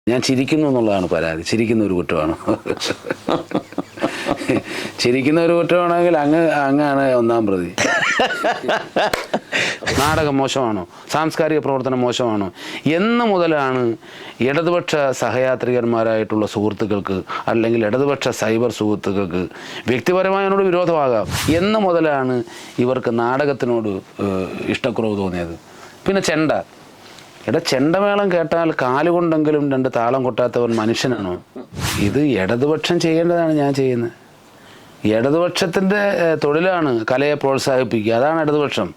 ഞാൻ ചിരിക്കുന്നു എന്നുള്ളതാണ് പരാതി. ചിരിക്കുന്ന ഒരു കുറ്റമാണ്. ചിരിക്കുന്ന ഒരു കുറ്റമാണെങ്കിൽ അങ്ങാണ് ഒന്നാം പ്രതി. നാടകം മോശമാണോ, സാംസ്കാരിക പ്രവർത്തനം മോശമാണോ എന്ന് മുതലാണ് ഇടതുപക്ഷ സഹയാത്രികന്മാരായിട്ടുള്ള സുഹൃത്തുക്കൾക്ക് അല്ലെങ്കിൽ ഇടതുപക്ഷ സൈബർ സുഹൃത്തുക്കൾക്ക് വ്യക്തിപരമായ എന്നോട് വിരോധമാകാം എന്ന് മുതലാണ് ഇവർക്ക് നാടകത്തിനോട് ഇഷ്ടക്കുറവ് തോന്നിയത്. പിന്നെ ചെണ്ടമേളം കേട്ടാൽ കാലുകൊണ്ടെങ്കിലും 2 താളം കൊട്ടാത്തവൻ മനുഷ്യനാണോ? ഇത് ഇടതുപക്ഷം ചെയ്യേണ്ടതാണ് ഞാൻ ചെയ്യുന്നത്. ഇടതുപക്ഷത്തിൻ്റെ തൊഴിലാണ് കലയെ പ്രോത്സാഹിപ്പിക്കുക. അതാണ് ഇടതുപക്ഷം.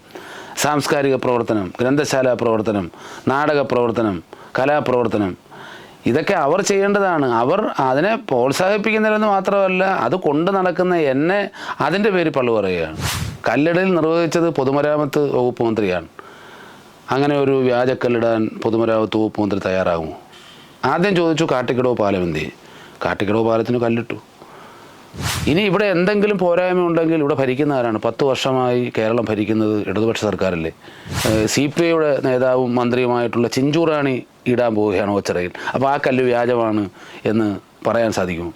സാംസ്കാരിക പ്രവർത്തനം, ഗ്രന്ഥശാല പ്രവർത്തനം, നാടക പ്രവർത്തനം, കലാപ്രവർത്തനം, ഇതൊക്കെ അവർ ചെയ്യേണ്ടതാണ്. അവർ അതിനെ പ്രോത്സാഹിപ്പിക്കുന്നില്ലെന്ന് മാത്രമല്ല, അത് കൊണ്ട് നടക്കുന്ന എന്നെ അതിൻ്റെ പേര് പള്ളു പറയുകയാണ്. കല്ലിടൽ നിർവഹിച്ചത് പൊതുമരാമത്ത് വകുപ്പ് മന്ത്രിയാണ്. അങ്ങനെ ഒരു വ്യാജക്കല്ലിടാൻ പൊതുമരാമത്ത് വകുപ്പ് മന്ത്രി തയ്യാറാകുമോ? ആദ്യം ചോദിച്ചു കാട്ടിക്കടവ് പാലം എന്ത് ചെയ്യും? കാട്ടിക്കടവ് പാലത്തിന് കല്ലിട്ടു. ഇനി ഇവിടെ എന്തെങ്കിലും പോരായ്മ ഉണ്ടെങ്കിൽ ഇവിടെ ഭരിക്കുന്ന ആരാണ്? 10 വർഷമായി കേരളം ഭരിക്കുന്നത് ഇടതുപക്ഷ സർക്കാരല്ലേ? CPIയുടെ നേതാവും മന്ത്രിയുമായിട്ടുള്ള ചിഞ്ചൂറാണി ഇടാൻ പോവുകയാണ് ഓച്ചിറയിൽ. അപ്പോൾ ആ കല്ല് വ്യാജമാണ് എന്ന് പറയാൻ സാധിക്കുമോ?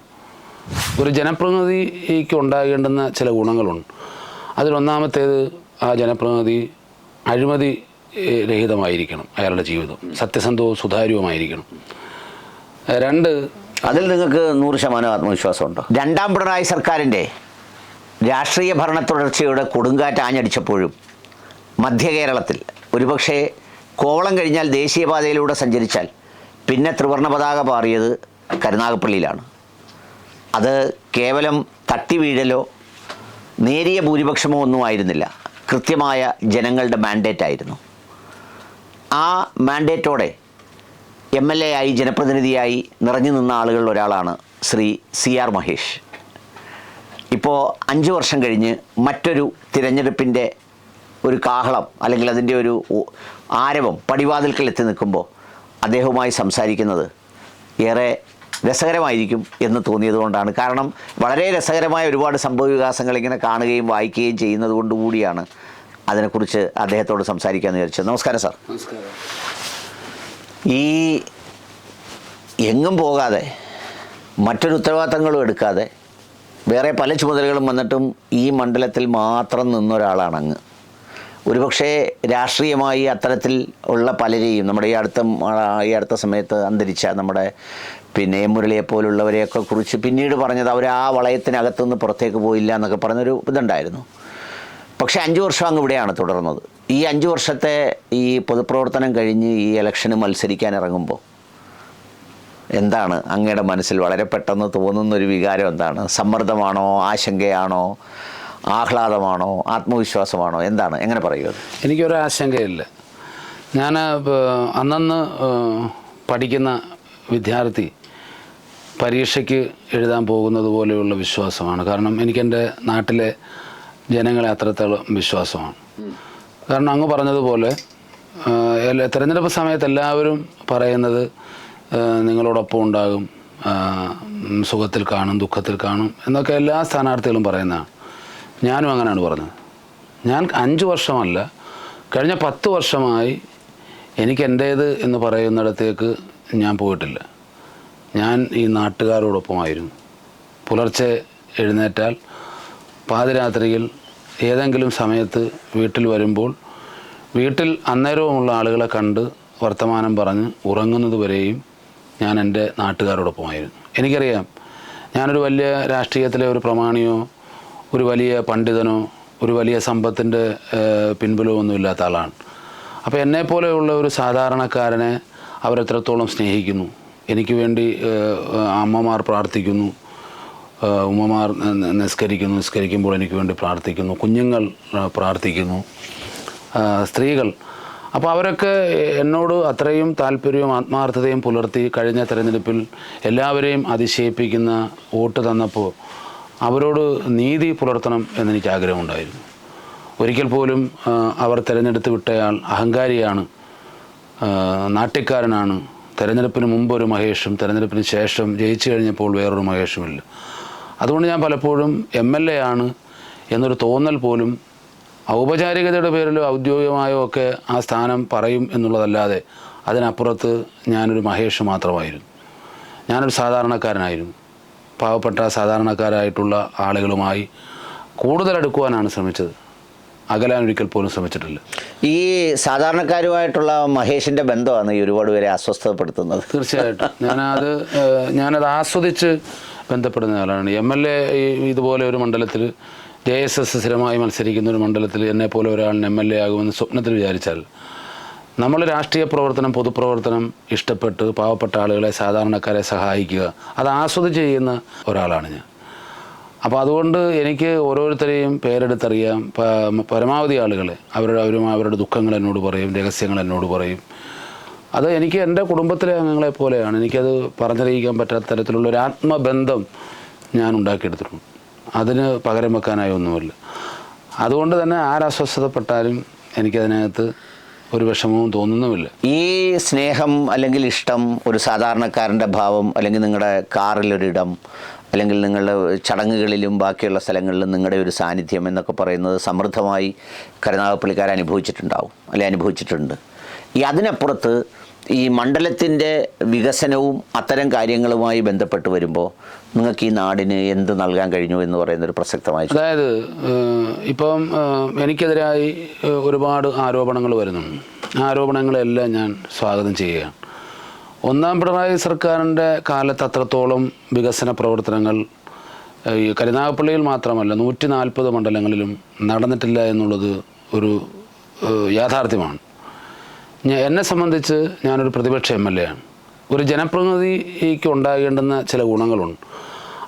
ഒരു ജനപ്രതിനിധിക്ക് ഉണ്ടാകേണ്ടുന്ന ചില ഗുണങ്ങളുണ്ട്. അതിലൊന്നാമത്തേത്, ആ ജനപ്രതിനിധി അഴിമതി രഹിതമായിരിക്കണം. അയാളുടെ ജീവിതം സത്യസന്ധവും സുതാര്യവുമായിരിക്കണം. 2, അതിൽ നിങ്ങൾക്ക് 100% ആത്മവിശ്വാസമുണ്ടോ? 2ാം പിണറായി സർക്കാരിൻ്റെ രാഷ്ട്രീയ ഭരണ തുടർച്ചയുടെ കൊടുങ്കാറ്റ് ആഞ്ഞടിച്ചപ്പോഴും മധ്യ കേരളത്തിൽ ഒരുപക്ഷെ കോവളം കഴിഞ്ഞാൽ ദേശീയപാതയിലൂടെ സഞ്ചരിച്ചാൽ പിന്നെ ത്രിവർണ്ണ പതാക പാറിയത് കരുനാഗപ്പള്ളിയിലാണ്. അത് കേവലം തട്ടി വീഴലോ നേരിയ ഭൂരിപക്ഷമോ ഒന്നും ആയിരുന്നില്ല. കൃത്യമായ ജനങ്ങളുടെ മാൻഡേറ്റ് ആയിരുന്നു. ആ മാൻഡേറ്റോടെ MLA ആയി ജനപ്രതിനിധിയായി നിറഞ്ഞു നിന്ന ആളുകളിൽ ഒരാളാണ് ശ്രീ CR മഹേഷ്. ഇപ്പോൾ 5 വർഷം കഴിഞ്ഞ് മറ്റൊരു തിരഞ്ഞെടുപ്പിൻ്റെ ഒരു കാഹളം അല്ലെങ്കിൽ അതിൻ്റെ ഒരു ആരവം പടിവാതിൽക്കൽ എത്തി നിൽക്കുമ്പോൾ അദ്ദേഹവുമായി സംസാരിക്കുന്നത് ഏറെ രസകരമായിരിക്കും എന്ന് തോന്നിയതുകൊണ്ടാണ്. കാരണം വളരെ രസകരമായ ഒരുപാട് സംഭവവികാസങ്ങൾ ഇങ്ങനെ കാണുകയും വായിക്കുകയും ചെയ്യുന്നത് കൊണ്ടുകൂടിയാണ് അതിനെക്കുറിച്ച് അദ്ദേഹത്തോട് സംസാരിക്കാമെന്ന് വിചാരിച്ചത്. നമസ്കാരം സാർ. നമസ്കാരം. ഈ എങ്ങും പോകാതെ മറ്റൊരു ഉത്തരവാദിത്തങ്ങളും എടുക്കാതെ വേറെ പല ചുമതലകളും വന്നിട്ടും ഈ മണ്ഡലത്തിൽ മാത്രം നിന്നൊരാളാണ് അങ്ങ്. ഒരുപക്ഷെ രാഷ്ട്രീയമായി അത്തരത്തിൽ ഉള്ള പലരെയും നമ്മുടെ ഈ അടുത്ത സമയത്ത് അന്തരിച്ച നമ്മുടെ എം മുരളിയെപ്പോലുള്ളവരെയൊക്കെ കുറിച്ച് പിന്നീട് പറഞ്ഞത് അവർ ആ വളയത്തിനകത്തുനിന്ന് പുറത്തേക്ക് പോയില്ല എന്നൊക്കെ പറഞ്ഞൊരു ഇതുണ്ടായിരുന്നു. പക്ഷേ 5 വർഷം അങ്ങ് ഇവിടെയാണ് തുടർന്നത്. ഈ 5 വർഷത്തെ ഈ പൊതുപ്രവർത്തനം കഴിഞ്ഞ് ഈ ഇലക്ഷന് മത്സരിക്കാൻ ഇറങ്ങുമ്പോൾ എന്താണ് അങ്ങയുടെ മനസ്സിൽ വളരെ പെട്ടെന്ന് തോന്നുന്നൊരു വികാരം? എന്താണ്? സമ്മർദ്ദമാണോ, ആശങ്കയാണോ, ആഹ്ലാദമാണോ, ആത്മവിശ്വാസമാണോ? എന്താണ്? എങ്ങനെ പറയുക? എനിക്കൊരു ആശങ്കയില്ല. ഞാൻ അന്നന്ന് പഠിക്കുന്ന വിദ്യാർത്ഥി പരീക്ഷയ്ക്ക് എഴുതാൻ പോകുന്നത് പോലെയുള്ള വിശ്വാസമാണ്. കാരണം എനിക്കെൻ്റെ നാട്ടിലെ ജനങ്ങളെ അത്രത്തോളം വിശ്വാസമാണ്. കാരണം അങ്ങ് പറഞ്ഞതുപോലെ തിരഞ്ഞെടുപ്പ് സമയത്ത് എല്ലാവരും പറയുന്നത് നിങ്ങളോടൊപ്പം ഉണ്ടാകും, സുഖത്തിൽ കാണും, ദുഃഖത്തിൽ കാണും എന്നൊക്കെ എല്ലാ സ്ഥാനാർത്ഥികളും പറയുന്നതാണ്. ഞാനും അങ്ങനെയാണ് പറഞ്ഞത്. ഞാൻ 5 വർഷമല്ല, കഴിഞ്ഞ 10 വർഷമായി എനിക്ക് എൻ്റേത് എന്ന് പറയുന്നിടത്തേക്ക് ഞാൻ പോയിട്ടില്ല. ഞാൻ ഈ നാട്ടുകാരോടൊപ്പമായിരുന്നു. പുലർച്ചെ എഴുന്നേറ്റാൽ പാതിരാത്രിയിൽ ഏതെങ്കിലും സമയത്ത് വീട്ടിൽ വരുമ്പോൾ വീട്ടിൽ അന്നേരവുമുള്ള ആളുകളെ കണ്ട് വർത്തമാനം പറഞ്ഞ് ഉറങ്ങുന്നത് വരെയും ഞാൻ എൻ്റെ നാട്ടുകാരോടൊപ്പമായിരുന്നു. എനിക്കറിയാം, ഞാനൊരു വലിയ രാഷ്ട്രീയത്തിലെ ഒരു പ്രമാണിയോ ഒരു വലിയ പണ്ഡിതനോ ഒരു വലിയ സമ്പത്തിൻ്റെ പിൻബലമോ ഒന്നും ഇല്ലാത്ത ആളാണ്. അപ്പോൾ എന്നെപ്പോലെയുള്ള ഒരു സാധാരണക്കാരനെ അവരെത്രത്തോളം സ്നേഹിക്കുന്നു. എനിക്ക് വേണ്ടി അമ്മമാർ പ്രാർത്ഥിക്കുന്നു, ഉമ്മമാർ നിസ്കരിക്കുമ്പോൾ എനിക്ക് വേണ്ടി പ്രാർത്ഥിക്കുന്നു, കുഞ്ഞുങ്ങൾ പ്രാർത്ഥിക്കുന്നു, സ്ത്രീകൾ. അപ്പോൾ അവരൊക്കെ എന്നോട് അത്രയും താല്പര്യവും ആത്മാർത്ഥതയും പുലർത്തി കഴിഞ്ഞ തെരഞ്ഞെടുപ്പിൽ എല്ലാവരെയും അതിശയിപ്പിക്കുന്ന വോട്ട് തന്നപ്പോൾ അവരോട് നീതി പുലർത്തണം എന്നെനിക്ക് ആഗ്രഹമുണ്ടായിരുന്നു. ഒരിക്കൽ പോലും അവർ തിരഞ്ഞെടുത്ത് വിട്ടയാൾ അഹങ്കാരിയാണ്, നാട്യക്കാരനാണ്, തെരഞ്ഞെടുപ്പിന് മുമ്പ് ഒരു മഹേഷും തെരഞ്ഞെടുപ്പിന് ശേഷം ജയിച്ചു കഴിഞ്ഞപ്പോൾ വേറൊരു മഹേഷുമില്ല. അതുകൊണ്ട് ഞാൻ പലപ്പോഴും MLA ആണ് എന്നൊരു തോന്നൽ പോലും ഔപചാരികതയുടെ പേരിലോ ഔദ്യോഗികമായോ ഒക്കെ ആ സ്ഥാനം പറയും എന്നുള്ളതല്ലാതെ അതിനപ്പുറത്ത് ഞാനൊരു മഹേഷ് മാത്രമായിരുന്നു. ഞാനൊരു സാധാരണക്കാരനായിരുന്നു. പാവപ്പെട്ട സാധാരണക്കാരായിട്ടുള്ള ആളുകളുമായി കൂടുതൽ അടുക്കുവാനാണ് ശ്രമിച്ചത്. അകലാനൊരിക്കൽ പോലും ശ്രമിച്ചിട്ടില്ല. ഈ സാധാരണക്കാരുമായിട്ടുള്ള മഹേഷിൻ്റെ ബന്ധമാണ് ഈ ഒരുപാട് പേരെ അസ്വസ്ഥപ്പെടുത്തുന്നത്. തീർച്ചയായിട്ടും ഞാനത് ആസ്വദിച്ച് ബന്ധപ്പെടുന്ന ആളാണ്. MLA ഇതുപോലെ ഒരു മണ്ഡലത്തിൽ JSS സ്ഥിരമായി മത്സരിക്കുന്ന ഒരു മണ്ഡലത്തിൽ എന്നെപ്പോലെ ഒരാളിന് MLA ആകുമെന്ന് സ്വപ്നത്തിൽ വിചാരിച്ചാൽ, നമ്മൾ രാഷ്ട്രീയ പ്രവർത്തനം, പൊതുപ്രവർത്തനം ഇഷ്ടപ്പെട്ട് പാവപ്പെട്ട ആളുകളെ, സാധാരണക്കാരെ സഹായിക്കുക, അത് ആസ്വദിച്ച് ചെയ്യുന്ന ഒരാളാണ് ഞാൻ. അപ്പോൾ അതുകൊണ്ട് എനിക്ക് ഓരോരുത്തരെയും പേരെടുത്തറിയാം. പരമാവധി ആളുകളെ അവരുടെ ദുഃഖങ്ങൾ എന്നോട് പറയും, രഹസ്യങ്ങൾ എന്നോട് പറയും. അത് എനിക്ക് എൻ്റെ കുടുംബത്തിലെ അംഗങ്ങളെ പോലെയാണ്. എനിക്കത് പറഞ്ഞറിയിക്കാൻ പറ്റാത്ത തരത്തിലുള്ള ഒരു ആത്മബന്ധം ഞാൻ ഉണ്ടാക്കിയെടുത്തിട്ടുണ്ട്. അതിന് പകരം വെക്കാനായി ഒന്നുമില്ല. അതുകൊണ്ട് തന്നെ ആരസ്വസ്ഥതപ്പെട്ടാലും എനിക്കതിനകത്ത് ഒരു വിഷമവും തോന്നുന്നുമില്ല. ഈ സ്നേഹം അല്ലെങ്കിൽ ഇഷ്ടം, ഒരു സാധാരണക്കാരൻ്റെ ഭാവം, അല്ലെങ്കിൽ നിങ്ങളുടെ കാറിലൊരിടം, അല്ലെങ്കിൽ നിങ്ങളുടെ ചടങ്ങുകളിലും ബാക്കിയുള്ള സ്ഥലങ്ങളിലും നിങ്ങളുടെ ഒരു സാന്നിധ്യം എന്നൊക്കെ പറയുന്നത് സമൃദ്ധമായി കരുനാഗപ്പള്ളിക്കാർ അനുഭവിച്ചിട്ടുണ്ടാവും, അല്ലെങ്കിൽ അനുഭവിച്ചിട്ടുണ്ട്. അതിനപ്പുറത്ത് ഈ മണ്ഡലത്തിൻ്റെ വികസനവും അത്തരം കാര്യങ്ങളുമായി ബന്ധപ്പെട്ട് വരുമ്പോൾ നിങ്ങൾക്ക് ഈ നാടിന് എന്ത് നൽകാൻ കഴിഞ്ഞു എന്ന് പറയുന്നൊരു പ്രസക്തമായി. അതായത് ഇപ്പം എനിക്കെതിരായി ഒരുപാട് ആരോപണങ്ങൾ വരുന്നുണ്ട്. ആ ആരോപണങ്ങളെല്ലാം ഞാൻ സ്വാഗതം ചെയ്യുകയാണ്. ഒന്നാം പിണറായി സർക്കാരിൻ്റെ കാലത്ത് അത്രത്തോളം വികസന പ്രവർത്തനങ്ങൾ ഈ കരുനാഗപ്പള്ളിയിൽ മാത്രമല്ല 140 മണ്ഡലങ്ങളിലും നടന്നിട്ടില്ല എന്നുള്ളത് ഒരു യാഥാർത്ഥ്യമാണ്. എന്നെ സംബന്ധിച്ച് ഞാനൊരു പ്രതിപക്ഷ MLA ആണ്. ഒരു ജനപ്രതിനിധിക്ക് ഉണ്ടാകേണ്ടുന്ന ചില ഗുണങ്ങളുണ്ട്.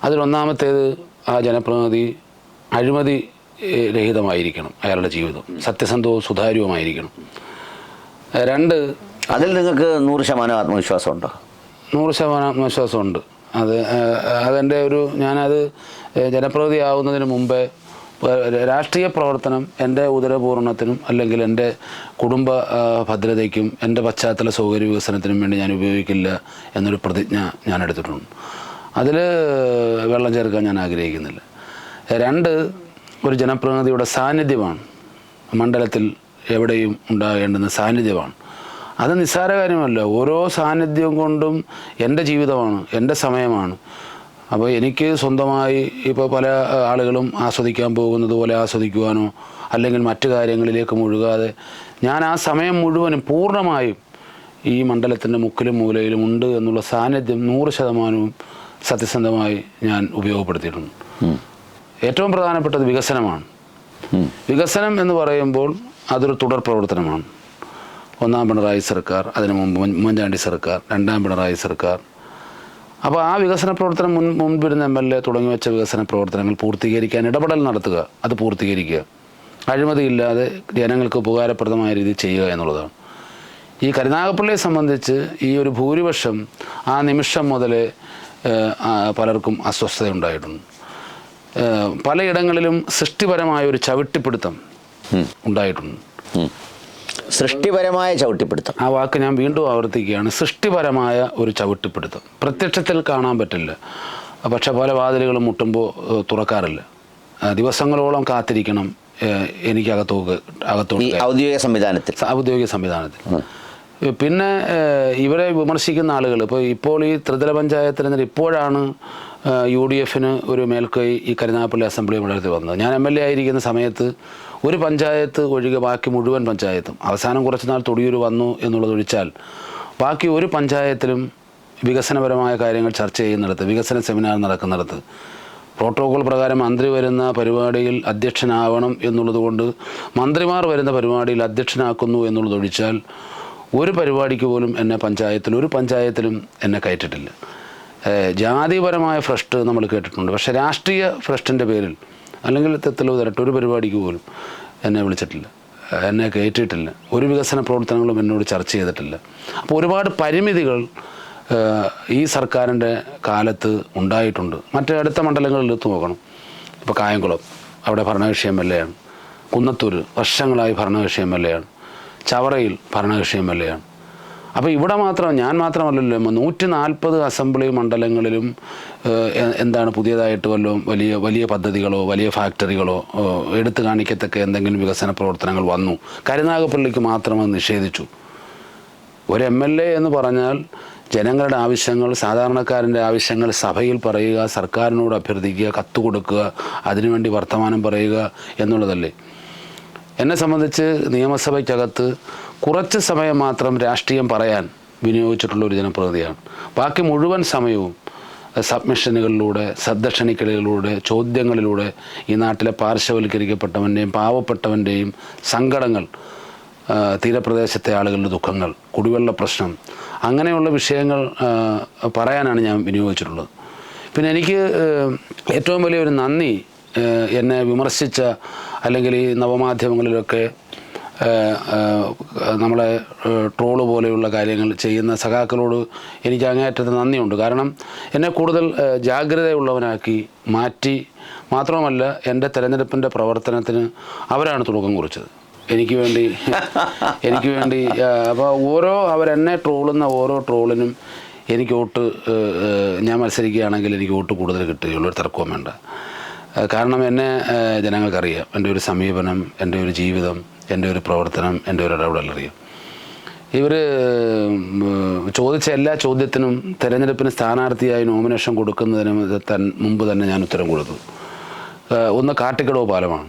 അതിലൊന്നാമത്തേത്, ആ ജനപ്രതിനിധി അഴിമതി രഹിതമായിരിക്കണം. അയാളുടെ ജീവിതം സത്യസന്ധവും സുതാര്യവുമായിരിക്കണം. 2, അതിൽ നിങ്ങൾക്ക് 100% ആത്മവിശ്വാസമുണ്ടോ? 100% ആത്മവിശ്വാസമുണ്ട്. അതെൻ്റെ ഞാനത് ജനപ്രതിനിധി ആവുന്നതിന് മുമ്പേ രാഷ്ട്രീയ പ്രവർത്തനം എൻ്റെ ഉദരപൂർണ്ണത്തിനും അല്ലെങ്കിൽ എൻ്റെ കുടുംബ ഭദ്രതയ്ക്കും എൻ്റെ പശ്ചാത്തല സൗകര്യ വികസനത്തിനും വേണ്ടി ഞാൻ ഉപയോഗിക്കില്ല എന്നൊരു പ്രതിജ്ഞ ഞാൻ എടുത്തിട്ടുണ്ട്. അതിൽ വെള്ളം ചേർക്കാൻ ഞാൻ ആഗ്രഹിക്കുന്നില്ല. 2, ഒരു ജനപ്രതിനിധിയുടെ സാന്നിധ്യമാണ്. മണ്ഡലത്തിൽ എവിടെയും ഉണ്ടാകേണ്ടുന്ന സാന്നിധ്യമാണ്. അത് നിസ്സാര കാര്യമല്ല. ഓരോ സാന്നിധ്യം കൊണ്ടും എൻ്റെ ജീവിതമാണ്, എൻ്റെ സമയമാണ്. അപ്പോൾ എനിക്ക് സ്വന്തമായി ഇപ്പോൾ പല ആളുകളും ആസ്വദിക്കാൻ പോകുന്നത് പോലെ ആസ്വദിക്കുവാനോ അല്ലെങ്കിൽ മറ്റു കാര്യങ്ങളിലേക്ക് മുഴുകാതെ ഞാൻ ആ സമയം മുഴുവനും പൂർണ്ണമായും ഈ മണ്ഡലത്തിൻ്റെ മുക്കിലും മൂലയിലും ഉണ്ട് എന്നുള്ള സാന്നിധ്യം 100% സത്യസന്ധമായി ഞാൻ ഉപയോഗപ്പെടുത്തിയിട്ടുണ്ട്. ഏറ്റവും പ്രധാനപ്പെട്ടത് വികസനമാണ്. വികസനം എന്ന് പറയുമ്പോൾ അതൊരു തുടർ പ്രവർത്തനമാണ്. ഒന്നാം പിണറായി സർക്കാർ, അതിനു മുമ്പ് ഉമ്മൻചാണ്ടി സർക്കാർ, രണ്ടാം പിണറായി സർക്കാർ. അപ്പോൾ ആ വികസന പ്രവർത്തനം മുൻപിരുന്ന MLA തുടങ്ങി വെച്ച വികസന പ്രവർത്തനങ്ങൾ പൂർത്തീകരിക്കാൻ ഇടപെടൽ നടത്തുക, അത് പൂർത്തീകരിക്കുക, അഴിമതിയില്ലാതെ ജനങ്ങൾക്ക് ഉപകാരപ്രദമായ രീതിയിൽ ചെയ്യുക എന്നുള്ളതാണ്. ഈ കരുനാഗപ്പള്ളിയെ സംബന്ധിച്ച് ഈ ഒരു ഭൂരിപക്ഷം ആ നിമിഷം മുതലേ പലർക്കും അസ്വസ്ഥതയുണ്ടായിട്ടുണ്ട്. പലയിടങ്ങളിലും സൃഷ്ടിപരമായ ഒരു ചവിട്ടിപ്പിടുത്തം ഉണ്ടായിട്ടുണ്ട്. സൃഷ്ടിപരമായ ചവിട്ടിപ്പിടുത്തം, ആ വാക്ക് ഞാൻ വീണ്ടും ആവർത്തിക്കുകയാണ്. സൃഷ്ടിപരമായ ഒരു ചവിട്ടിപ്പിടുത്തം പ്രത്യക്ഷത്തിൽ കാണാൻ പറ്റില്ല. പക്ഷെ പല വാതിലുകളും മുട്ടുമ്പോൾ തുറക്കാറില്ല. ദിവസങ്ങളോളം കാത്തിരിക്കണം എനിക്ക് അകത്തോട്ട് ഔദ്യോഗിക സംവിധാനത്തിൽ. പിന്നെ ഇവരെ വിമർശിക്കുന്ന ആളുകൾ ഇപ്പോൾ ഈ ത്രിതല പഞ്ചായത്തിൽ ഇപ്പോഴാണ് UDFന് ഒരു മേൽക്കൈ ഈ കരുനാഗപ്പള്ളി അസംബ്ലി മണ്ഡലത്തിൽ വന്നത്. ഞാൻ MLA ആയിരിക്കുന്ന സമയത്ത് ഒരു പഞ്ചായത്ത് ഒഴികെ ബാക്കി മുഴുവൻ പഞ്ചായത്തും, അവസാനം കുറച്ച് നാൾ തൊടിയൂർ വന്നു എന്നുള്ളത് ഒഴിച്ചാൽ ബാക്കി ഒരു പഞ്ചായത്തിലും വികസനപരമായ കാര്യങ്ങൾ ചർച്ച ചെയ്യുന്നിടത്ത്, വികസന സെമിനാർ നടക്കുന്നിടത്ത്, പ്രോട്ടോകോൾ പ്രകാരം മന്ത്രി വരുന്ന പരിപാടിയിൽ അധ്യക്ഷനാവണം എന്നുള്ളത് കൊണ്ട് മന്ത്രിമാർ വരുന്ന പരിപാടിയിൽ അധ്യക്ഷനാക്കുന്നു എന്നുള്ളത് ഒഴിച്ചാൽ ഒരു പരിപാടിക്ക് പോലും എന്നെ ഒരു പഞ്ചായത്തിലും എന്നെ കയറ്റിട്ടില്ല. ജാതിപരമായ ഭ്രഷ്ട് നമ്മൾ കേട്ടിട്ടുണ്ട്. പക്ഷേ രാഷ്ട്രീയ ഭ്രഷ്ടിൻ്റെ പേരിൽ അല്ലെങ്കിൽ തെളിവ് തരട്ടെ ഒരു പരിപാടിക്ക് പോലും എന്നെ വിളിച്ചിട്ടില്ല, എന്നെ കയറ്റിയിട്ടില്ല. ഒരു വികസന പ്രവർത്തനങ്ങളും എന്നോട് ചർച്ച ചെയ്തിട്ടില്ല. അപ്പോൾ ഒരുപാട് പരിമിതികൾ ഈ സർക്കാരിൻ്റെ കാലത്ത് ഉണ്ടായിട്ടുണ്ട്. മറ്റ് അടുത്ത മണ്ഡലങ്ങളിൽ എടുത്തു നോക്കണം. ഇപ്പോൾ കായംകുളം, അവിടെ ഭരണകക്ഷി MLA ആണ്. കുന്നത്തൂർ വർഷങ്ങളായി ഭരണകക്ഷി MLA ആണ്. ചവറയിൽ ഭരണകക്ഷി MLA ആണ്. അപ്പോൾ ഇവിടെ ഞാൻ മാത്രമല്ലല്ലോ, 140 അസംബ്ലി മണ്ഡലങ്ങളിലും എന്താണ് പുതിയതായിട്ട് വല്ലതും വലിയ പദ്ധതികളോ വലിയ ഫാക്ടറികളോ എടുത്തു കാണിക്കത്തക്ക എന്തെങ്കിലും വികസന പ്രവർത്തനങ്ങൾ വന്നു. കരുനാഗപ്പള്ളിക്ക് മാത്രം അത് നിഷേധിച്ചു. ഒരു MLA എന്ന് പറഞ്ഞാൽ ജനങ്ങളുടെ ആവശ്യങ്ങൾ, സാധാരണക്കാരൻ്റെ ആവശ്യങ്ങൾ സഭയിൽ പറയുക, സർക്കാരിനോട് അഭ്യർത്ഥിക്കുക, കത്ത് കൊടുക്കുക, അതിനുവേണ്ടി വർത്തമാനം പറയുക എന്നുള്ളതല്ലേ. എന്നെ സംബന്ധിച്ച് നിയമസഭയ്ക്കകത്ത് കുറച്ച് സമയം മാത്രം രാഷ്ട്രീയം പറയാൻ വിനിയോഗിച്ചിട്ടുള്ള ഒരു ജനപ്രതിനിധിയാണ്. ബാക്കി മുഴുവൻ സമയവും സബ്മിഷനുകളിലൂടെ, സബ്ദക്ഷണിക്കളികളിലൂടെ, ചോദ്യങ്ങളിലൂടെ ഈ നാട്ടിലെ പാർശ്വവൽക്കരിക്കപ്പെട്ടവൻ്റെയും പാവപ്പെട്ടവൻ്റെയും സങ്കടങ്ങൾ, തീരപ്രദേശത്തെ ആളുകളുടെ ദുഃഖങ്ങൾ, കുടിവെള്ള പ്രശ്നം, അങ്ങനെയുള്ള വിഷയങ്ങൾ പറയാനാണ് ഞാൻ വിനിയോഗിച്ചിട്ടുള്ളത്. പിന്നെ എനിക്ക് ഏറ്റവും വലിയൊരു നന്ദി എന്നെ വിമർശിച്ച, അല്ലെങ്കിൽ ഈ നവമാധ്യമങ്ങളിലൊക്കെ നമ്മളെ ട്രോള് പോലെയുള്ള കാര്യങ്ങൾ ചെയ്യുന്ന സഖാക്കളോട് എനിക്ക് അങ്ങേയറ്റത്തെ നന്ദിയുണ്ട്. കാരണം എന്നെ കൂടുതൽ ജാഗ്രതയുള്ളവനാക്കി മാറ്റി. മാത്രമല്ല, എൻ്റെ തെരഞ്ഞെടുപ്പിൻ്റെ പ്രവർത്തനത്തിന് അവരാണ് തുടക്കം കുറിച്ചത്. എനിക്ക് വേണ്ടി അപ്പോൾ അവരെന്നെ ട്രോളുന്ന ഓരോ ട്രോളിനും എനിക്ക് വോട്ട്, ഞാൻ മത്സരിക്കുകയാണെങ്കിൽ എനിക്ക് വോട്ട് കൂടുതൽ കിട്ടുകയുള്ളൂ, ഒരു തർക്കവും വേണ്ട. കാരണം എന്നെ ജനങ്ങൾക്കറിയാം, എൻ്റെ ഒരു സമീപനം, എൻ്റെ ഒരു ജീവിതം, എൻ്റെ ഒരു പ്രവർത്തനം, എൻ്റെ ഒരു ഇടപെടലറിയാം. ഇവർ ചോദിച്ച എല്ലാ ചോദ്യത്തിനും തെരഞ്ഞെടുപ്പിന് സ്ഥാനാർത്ഥിയായി നോമിനേഷൻ കൊടുക്കുന്നതിന് മുമ്പ് തന്നെ ഞാൻ ഉത്തരം കൊടുത്തു. ഒന്ന് കാട്ടിക്കടവ് പാലമാണ്.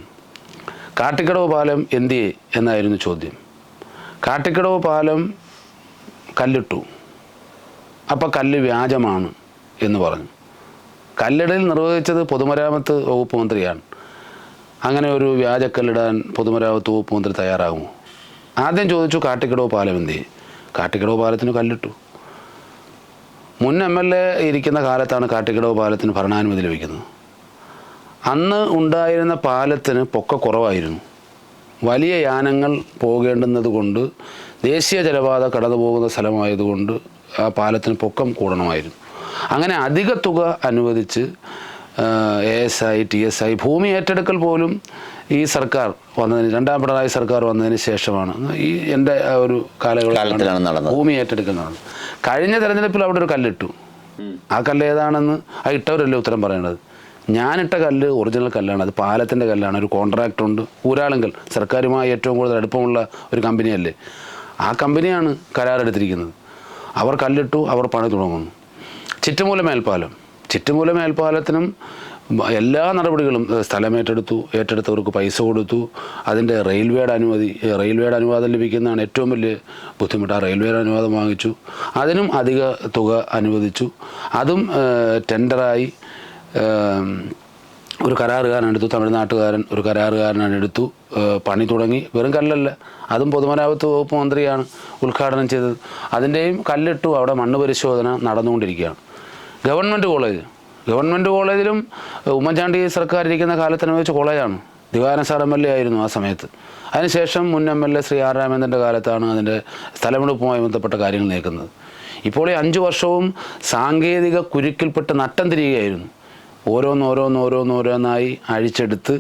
കാട്ടിക്കടവ് പാലം എന്തിയെ എന്നായിരുന്നു ചോദ്യം. കാട്ടിക്കടവ് പാലം കല്ലിട്ടു, അപ്പം കല്ല് വ്യാജമാണ് എന്ന് പറഞ്ഞു. കല്ലിടൽ നിർവഹിച്ചത് പൊതുമരാമത്ത് വകുപ്പ് മന്ത്രിയാണ്. അങ്ങനെ ഒരു വ്യാജക്കല്ലിടാൻ പൊതുമരാമത്ത് വകുപ്പ് മന്ത്രി തയ്യാറാകുമോ? ആദ്യം ചോദിച്ചു കാട്ടിക്കടവ് പാലം എന്തിയെ. കാട്ടിക്കടവ് പാലത്തിന് കല്ലിട്ടു. മുൻ MLA ഇരിക്കുന്ന കാലത്താണ് കാട്ടിക്കടവ് പാലത്തിന് ഭരണാനുമതി ലഭിക്കുന്നത്. അന്ന് ഉണ്ടായിരുന്ന പാലത്തിന് പൊക്ക കുറവായിരുന്നു. വലിയ യാനങ്ങൾ പോകേണ്ടുന്നത് കൊണ്ട്, ദേശീയ ജലപാത കടന്നു പോകുന്ന സ്ഥലമായതുകൊണ്ട് ആ പാലത്തിന് പൊക്കം കൂടണമായിരുന്നു. അങ്ങനെ അധിക തുക അനുവദിച്ച് ASI, TSI ഭൂമി ഏറ്റെടുക്കൽ പോലും ഈ സർക്കാർ വന്നതിന്, രണ്ടാം പിണറായി സർക്കാർ വന്നതിന് ശേഷമാണ് ഈ എൻ്റെ ഒരു കാലഘട്ടത്തിലാണ് നടന്നത് ഭൂമി ഏറ്റെടുക്കൽ നടന്നത്. കഴിഞ്ഞ തെരഞ്ഞെടുപ്പിൽ അവിടെ ഒരു കല്ലിട്ടു. ആ കല്ല് ഏതാണെന്ന് ആ ഇട്ടവരല്ലേ ഉത്തരം പറയേണ്ടത്. ഞാനിട്ട കല്ല് ഒറിജിനൽ കല്ലാണ്, അത് പാലത്തിൻ്റെ കല്ലാണ്. ഒരു കോൺട്രാക്റ്റുണ്ട്, ഊരാളുങ്കൽ, സർക്കാരുമായി ഏറ്റവും കൂടുതൽ അടുപ്പമുള്ള ഒരു കമ്പനിയല്ലേ. ആ കമ്പനിയാണ് കരാറെടുത്തിരിക്കുന്നത്. അവർ കല്ലിട്ടു, അവർ പണി തുടങ്ങുന്നു. ചിറ്റുമൂല മേൽപ്പാലത്തിനും എല്ലാ നടപടികളും, ഏറ്റെടുത്തവർക്ക് പൈസ കൊടുത്തു. അതിൻ്റെ റെയിൽവേയുടെ അനുവാദം ലഭിക്കുന്നതാണ് ഏറ്റവും വലിയ ബുദ്ധിമുട്ട്. ആ റെയിൽവേയുടെ അനുവാദം വാങ്ങിച്ചു, അതിനും അധിക തുക അനുവദിച്ചു. അതും ടെൻഡറായി ഒരു കരാറുകാരൻ എടുത്തു, തമിഴ്നാട്ടുകാരൻ ഒരു കരാറുകാരനാണ് എടുത്തു, പണി തുടങ്ങി. വെറും കല്ലല്ല, അതും പൊതുമരാമത്ത് വകുപ്പ് മന്ത്രിയാണ് ഉദ്ഘാടനം ചെയ്തത്. അതിൻ്റെയും കല്ലിട്ടു. അവിടെ മണ്ണ് പരിശോധന നടന്നുകൊണ്ടിരിക്കുകയാണ്. ഗവൺമെൻറ് കോളേജിലും ഉമ്മൻചാണ്ടി സർക്കാർ ഇരിക്കുന്ന കാലത്ത് അനുവദിച്ച കോളേജാണ്. ദിവാകരൻ സാർ MLA ആയിരുന്നു ആ സമയത്ത്. അതിനുശേഷം മുൻ MLA ശ്രീ ആർ രാമേന്ദ്രൻ്റെ കാലത്താണ് അതിൻ്റെ സ്ഥലമെടുപ്പുമായി ബന്ധപ്പെട്ട കാര്യങ്ങൾ നീക്കുന്നത്. ഇപ്പോൾ ഈ 5 വർഷവും സാങ്കേതിക കുരുക്കിൽപ്പെട്ട് നട്ടം തിരിയുകയായിരുന്നു. ഓരോന്നോരോന്നായി അഴിച്ചെടുത്ത്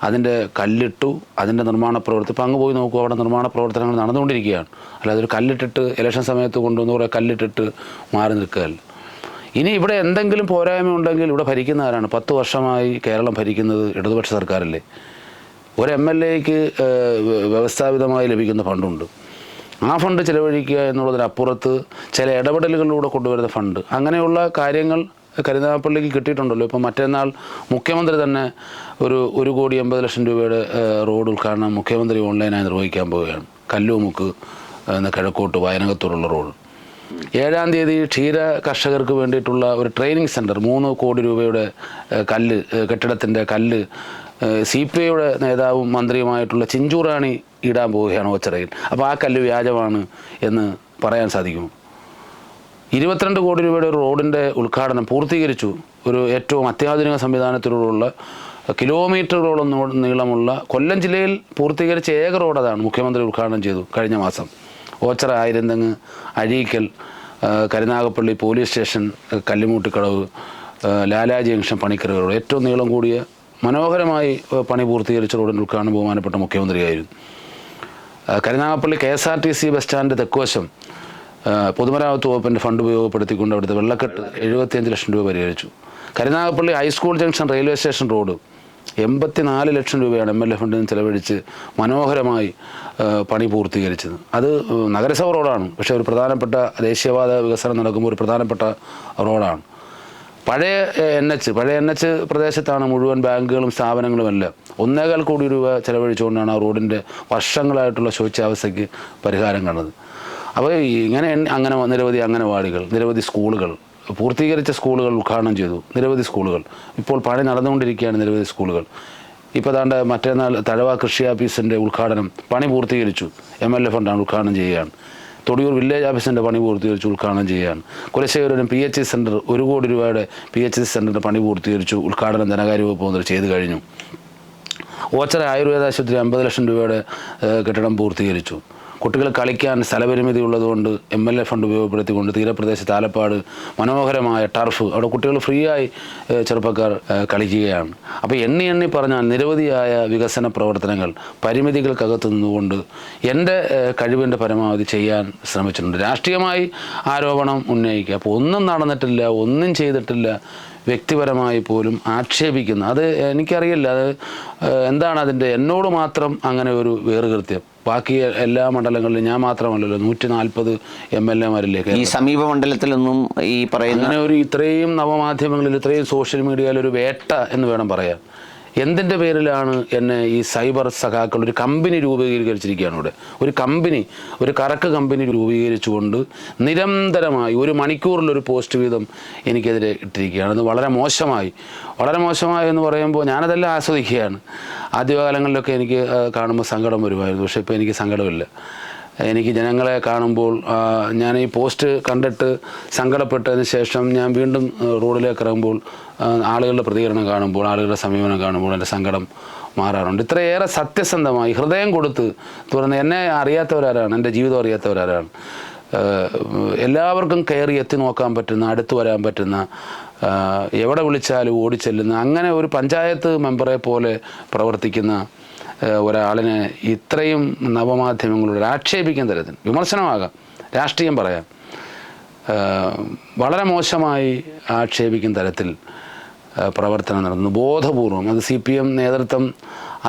അതിൻ്റെ കല്ലിട്ടു. അതിൻ്റെ നിർമ്മാണ പ്രവർത്തി ഇപ്പം അങ്ങ് പോയി നോക്കൂ, അവിടെ നിർമ്മാണ പ്രവർത്തനങ്ങൾ നടന്നുകൊണ്ടിരിക്കുകയാണ്. അല്ലാതെ ഒരു കല്ലിട്ടിട്ട് ഇലക്ഷൻ സമയത്ത് കൊണ്ടുവന്ന് കുറേ കല്ലിട്ടിട്ട് മാറി നിൽക്കുകയല്ല. ഇനി ഇവിടെ എന്തെങ്കിലും പോരായ്മ ഉണ്ടെങ്കിൽ ഇവിടെ ഭരിക്കുന്ന ആരാണ്? 10 വർഷമായി കേരളം ഭരിക്കുന്നത് ഇടതുപക്ഷ സർക്കാരല്ലേ. ഒരു MLAക്ക് വ്യവസ്ഥാപിതമായി ലഭിക്കുന്ന ഫണ്ടുണ്ട്. ആ ഫണ്ട് ചിലവഴിക്കുക എന്നുള്ളതിനപ്പുറത്ത് ചില ഇടപെടലുകളിലൂടെ കൊണ്ടുവരുന്ന ഫണ്ട്, അങ്ങനെയുള്ള കാര്യങ്ങൾ കരുനാഗപ്പള്ളിക്ക് കിട്ടിയിട്ടുണ്ടല്ലോ. ഇപ്പം മറ്റന്നാൾ മുഖ്യമന്ത്രി തന്നെ ഒരു 1,80,00,000 രൂപയുടെ റോഡ് ഉദ്ഘാടനം മുഖ്യമന്ത്രി ഓൺലൈനായി നിർവഹിക്കാൻ പോവുകയാണ്. കല്ലൂമുക്ക് എന്ന കിഴക്കോട്ട് വയനകത്തോടുള്ള റോഡ്. 7-ാം തീയതി ക്ഷീര കർഷകർക്ക് വേണ്ടിയിട്ടുള്ള ഒരു ട്രെയിനിങ് സെൻറ്റർ 3 കോടി രൂപയുടെ കെട്ടിടത്തിൻ്റെ കല്ല് CPIയുടെ നേതാവും മന്ത്രിയുമായിട്ടുള്ള ചിഞ്ചൂറാണി ഇടാൻ പോവുകയാണ് ഓച്ചിറയിൽ. അപ്പോൾ ആ കല്ല് വ്യാജമാണ് എന്ന് പറയാൻ സാധിക്കുമോ? 22 കോടി രൂപയുടെ ഒരു റോഡിൻ്റെ ഉദ്ഘാടനം പൂർത്തീകരിച്ചു. ഒരു ഏറ്റവും അത്യാധുനിക സംവിധാനത്തിലുള്ള കിലോമീറ്ററുകളോളം നീളമുള്ള കൊല്ലം ജില്ലയിൽ പൂർത്തീകരിച്ച ഏക റോഡ് അതാണ്. മുഖ്യമന്ത്രി ഉദ്ഘാടനം ചെയ്തു കഴിഞ്ഞ മാസം. Oachira, Ayiramthengu, Azhikkal, Karunagappally police station, Kallumoottikkadavu, Lalaji junction, Panikkara road, ഏറ്റവും നീളം കൂടിയ മനോഹരമായി പണി പൂർത്തീകരിച്ച റോഡിൻ്റെ ഉദ്ഘാടനം ബഹുമാനപ്പെട്ട മുഖ്യമന്ത്രിയായിരുന്നു. കരുനാഗപ്പള്ളി KSRTC ബസ് സ്റ്റാൻഡ് തെക്കുവശം പൊതുമരാമത്ത് വകുപ്പിൻ്റെ ഫണ്ട് ഉപയോഗപ്പെടുത്തിക്കൊണ്ട് അവിടുത്തെ വെള്ളക്കെട്ട് 75 ലക്ഷം രൂപ പരിഹരിച്ചു. Karunagappally high school junction railway station road 84 ലക്ഷം രൂപയാണ് MLA ഫണ്ടിൽ നിന്ന് ചെലവഴിച്ച് മനോഹരമായി പണി പൂർത്തീകരിച്ചത്. അത് നഗരസഭ റോഡാണ്, പക്ഷേ ഒരു പ്രധാനപ്പെട്ട ദേശീയപാത വികസനം നടക്കുമ്പോൾ ഒരു പ്രധാനപ്പെട്ട റോഡാണ്. പഴയ NH പ്രദേശത്താണ് മുഴുവൻ ബാങ്കുകളും സ്ഥാപനങ്ങളും എല്ലാം. 1.25 കോടി രൂപ ചെലവഴിച്ചുകൊണ്ടാണ് ആ റോഡിൻ്റെ വർഷങ്ങളായിട്ടുള്ള ശോച്യാവസ്ഥയ്ക്ക് പരിഹാരം കണ്ടത്. അപ്പോൾ അങ്ങനെ നിരവധി അംഗനവാടികൾ, നിരവധി സ്കൂളുകൾ, പൂർത്തീകരിച്ച സ്കൂളുകൾ ഉദ്ഘാടനം ചെയ്തു. നിരവധി സ്കൂളുകൾ ഇപ്പോൾ പണി നടന്നുകൊണ്ടിരിക്കുകയാണ്. നിരവധി സ്കൂളുകൾ ഇപ്പോൾ താണ്ട മറ്റന്നാൾ തഴവ കൃഷി ഓഫീസിൻ്റെ ഉദ്ഘാടനം പണി പൂർത്തീകരിച്ചു. MLA ഫണ്ടാണ് ഉദ്ഘാടനം ചെയ്യുകയാണ്. തൊടിയൂർ വില്ലേജ് ഓഫീസിൻ്റെ പണി പൂർത്തീകരിച്ചു ഉദ്ഘാടനം ചെയ്യുകയാണ്. കുലശേഖരം PHC സെൻറ്റർ 1 കോടി രൂപയുടെ PHC സെൻറ്ററിൻ്റെ പണി പൂർത്തീകരിച്ചു ഉദ്ഘാടനം ധനകാര്യ വകുപ്പ് മന്ത്രി ചെയ്തു കഴിഞ്ഞു. ഓച്ചറ ആയുർവേദ ആശുപത്രി 50 ലക്ഷം രൂപയുടെ കെട്ടിടം പൂർത്തീകരിച്ചു. കുട്ടികൾ കളിക്കാൻ സ്ഥലപരിമിതി ഉള്ളതുകൊണ്ട് MLA ഫണ്ട് ഉപയോഗപ്പെടുത്തിക്കൊണ്ട് തീരപ്രദേശത്ത് ആലപ്പാട് മനോഹരമായ ടർഫ്, അവിടെ കുട്ടികൾ ഫ്രീ ആയി ചെറുപ്പക്കാർ കളിക്കുകയാണ്. അപ്പോൾ എണ്ണി പറഞ്ഞാൽ നിരവധിയായ വികസന പ്രവർത്തനങ്ങൾ പരിമിതികൾക്കകത്ത് നിന്നുകൊണ്ട് എൻ്റെ കഴിവിൻ്റെ പരമാവധി ചെയ്യാൻ ശ്രമിച്ചിട്ടുണ്ട്. രാഷ്ട്രീയമായി ആരോപണം ഉന്നയിക്കുക, അപ്പോൾ ഒന്നും നടന്നിട്ടില്ല, ഒന്നും ചെയ്തിട്ടില്ല, വ്യക്തിപരമായി പോലും ആക്ഷേപിക്കുന്നു. അത് എനിക്കറിയില്ല, അത് എന്താണ് അതിൻ്റെ എന്നോട് മാത്രം അങ്ങനെ ഒരു വേറുകൃത്യം. ബാക്കി എല്ലാ മണ്ഡലങ്ങളിലും ഞാൻ മാത്രമല്ലല്ലോ, 140 MLA-മാരിലേക്ക് ഈ സമീപ മണ്ഡലത്തിലൊന്നും ഈ പറയുന്ന അങ്ങനെ ഒരു ഇത്രയും നവമാധ്യമങ്ങളിൽ ഇത്രയും സോഷ്യൽ മീഡിയയിൽ ഒരു വേട്ട എന്ന് വേണം പറയാൻ. എന്തിൻ്റെ പേരിലാണ് എന്നെ ഈ സൈബർ സഖാക്കൾ ഒരു കമ്പനി രൂപീകരിച്ചിരിക്കുകയാണ്. ഇവിടെ ഒരു കമ്പനി, ഒരു കറക്ക് കമ്പനി രൂപീകരിച്ചുകൊണ്ട് നിരന്തരമായി 1 മണിക്കൂറിലൊരു പോസ്റ്റ് വീതം എനിക്കെതിരെ ഇട്ടിരിക്കുകയാണ്. അത് വളരെ മോശമായി എന്ന് പറയുമ്പോൾ ഞാനതെല്ലാം ആസ്വദിക്കുകയാണ്. ആദ്യകാലങ്ങളിലൊക്കെ എനിക്ക് കാണുമ്പോൾ സങ്കടം വരുമായിരുന്നു, പക്ഷേ ഇപ്പോൾ എനിക്ക് സങ്കടമില്ല. എനിക്ക് ജനങ്ങളെ കാണുമ്പോൾ ഞാൻ ഈ പോസ്റ്റ് കണ്ടിട്ട് സങ്കടപ്പെട്ടതിന് ശേഷം ഞാൻ വീണ്ടും റോഡിലേക്ക് ഇറങ്ങുമ്പോൾ ആളുകളുടെ പ്രതികരണം കാണുമ്പോൾ, ആളുകളുടെ സമീപനം കാണുമ്പോൾ എൻ്റെ സങ്കടം മാറാറുണ്ട്. ഇത്രയേറെ സത്യസന്ധമായി ഹൃദയം കൊടുത്ത് തുറന്ന് എന്നെ അറിയാത്തവരാരാണ്, എൻ്റെ ജീവിതം അറിയാത്തവരാരാണ്, എല്ലാവർക്കും കയറി എത്തി നോക്കാൻ പറ്റുന്ന, അടുത്ത് വരാൻ പറ്റുന്ന, എവിടെ വിളിച്ചാലും ഓടിച്ചെല്ലുന്ന, അങ്ങനെ ഒരു പഞ്ചായത്ത് മെമ്പറെ പോലെ പ്രവർത്തിക്കുന്ന ഒരാളിനെ ഇത്രയും നവമാധ്യമങ്ങളോട് ആക്ഷേപിക്കുന്ന തരത്തിൽ, വിമർശനമാകാം, രാഷ്ട്രീയം പറയാം, വളരെ മോശമായി ആക്ഷേപിക്കുന്ന തരത്തിൽ പ്രവർത്തനം നടന്നു ബോധപൂർവം. അത് CPM നേതൃത്വം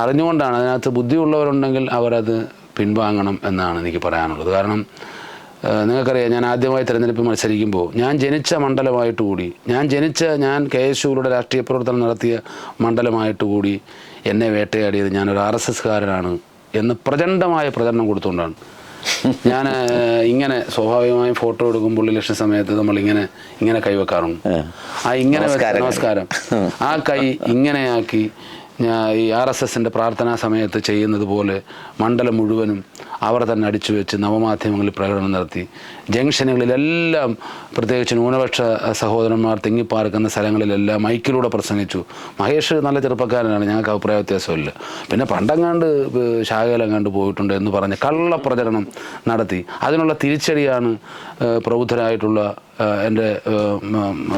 അറിഞ്ഞുകൊണ്ടാണ്. അതിനകത്ത് ബുദ്ധിയുള്ളവരുണ്ടെങ്കിൽ അവരത് പിൻവാങ്ങണം എന്നാണ് എനിക്ക് പറയാനുള്ളത്. കാരണം നിങ്ങൾക്കറിയാം, ഞാൻ ആദ്യമായി തിരഞ്ഞെടുപ്പ് മത്സരിക്കുമ്പോൾ ഞാൻ ജനിച്ച മണ്ഡലമായിട്ട് കൂടി, ഞാൻ KSUവിലൂടെ രാഷ്ട്രീയ പ്രവർത്തനം നടത്തിയ മണ്ഡലമായിട്ട് കൂടി എന്നെ വേട്ടയാടിയത് ഞാനൊരു RSSകാരനാണ് എന്ന് പ്രചണ്ഡമായ പ്രചരണം കൊടുത്തുകൊണ്ടാണ്. ഞാൻ ഇങ്ങനെ സ്വാഭാവികമായും ഫോട്ടോ എടുക്കുമ്പോൾ ഇലക്ഷൻ സമയത്ത് നമ്മൾ ഇങ്ങനെ കൈവെക്കാറുണ്ട്. നമസ്കാരം, ആ കൈ ഇങ്ങനെയാക്കി ഈ RSSൻ്റെ പ്രാർത്ഥനാ സമയത്ത് ചെയ്യുന്നത് പോലെ മണ്ഡലം മുഴുവനും അവർ തന്നെ അടിച്ചു വെച്ച് നവമാധ്യമങ്ങളിൽ പ്രകടനം നടത്തി. ജംഗ്ഷനുകളിലെല്ലാം, പ്രത്യേകിച്ച് ന്യൂനപക്ഷ സഹോദരന്മാർ തിങ്ങിപ്പാർക്കുന്ന സ്ഥലങ്ങളിലെല്ലാം മൈക്കിലൂടെ പ്രസംഗിച്ചു. മഹേഷ് നല്ല ചെറുപ്പക്കാരനാണ്, ഞങ്ങൾക്ക് അഭിപ്രായ വ്യത്യാസമില്ല, പിന്നെ പണ്ടങ്ങാണ്ട് ശാഖയിലെങ്ങാണ്ട് പോയിട്ടുണ്ട് എന്ന് പറഞ്ഞ് കള്ളപ്രചരണം നടത്തി. അതിനുള്ള തിരിച്ചടിയാണ് പ്രബുദ്ധരായിട്ടുള്ള എൻ്റെ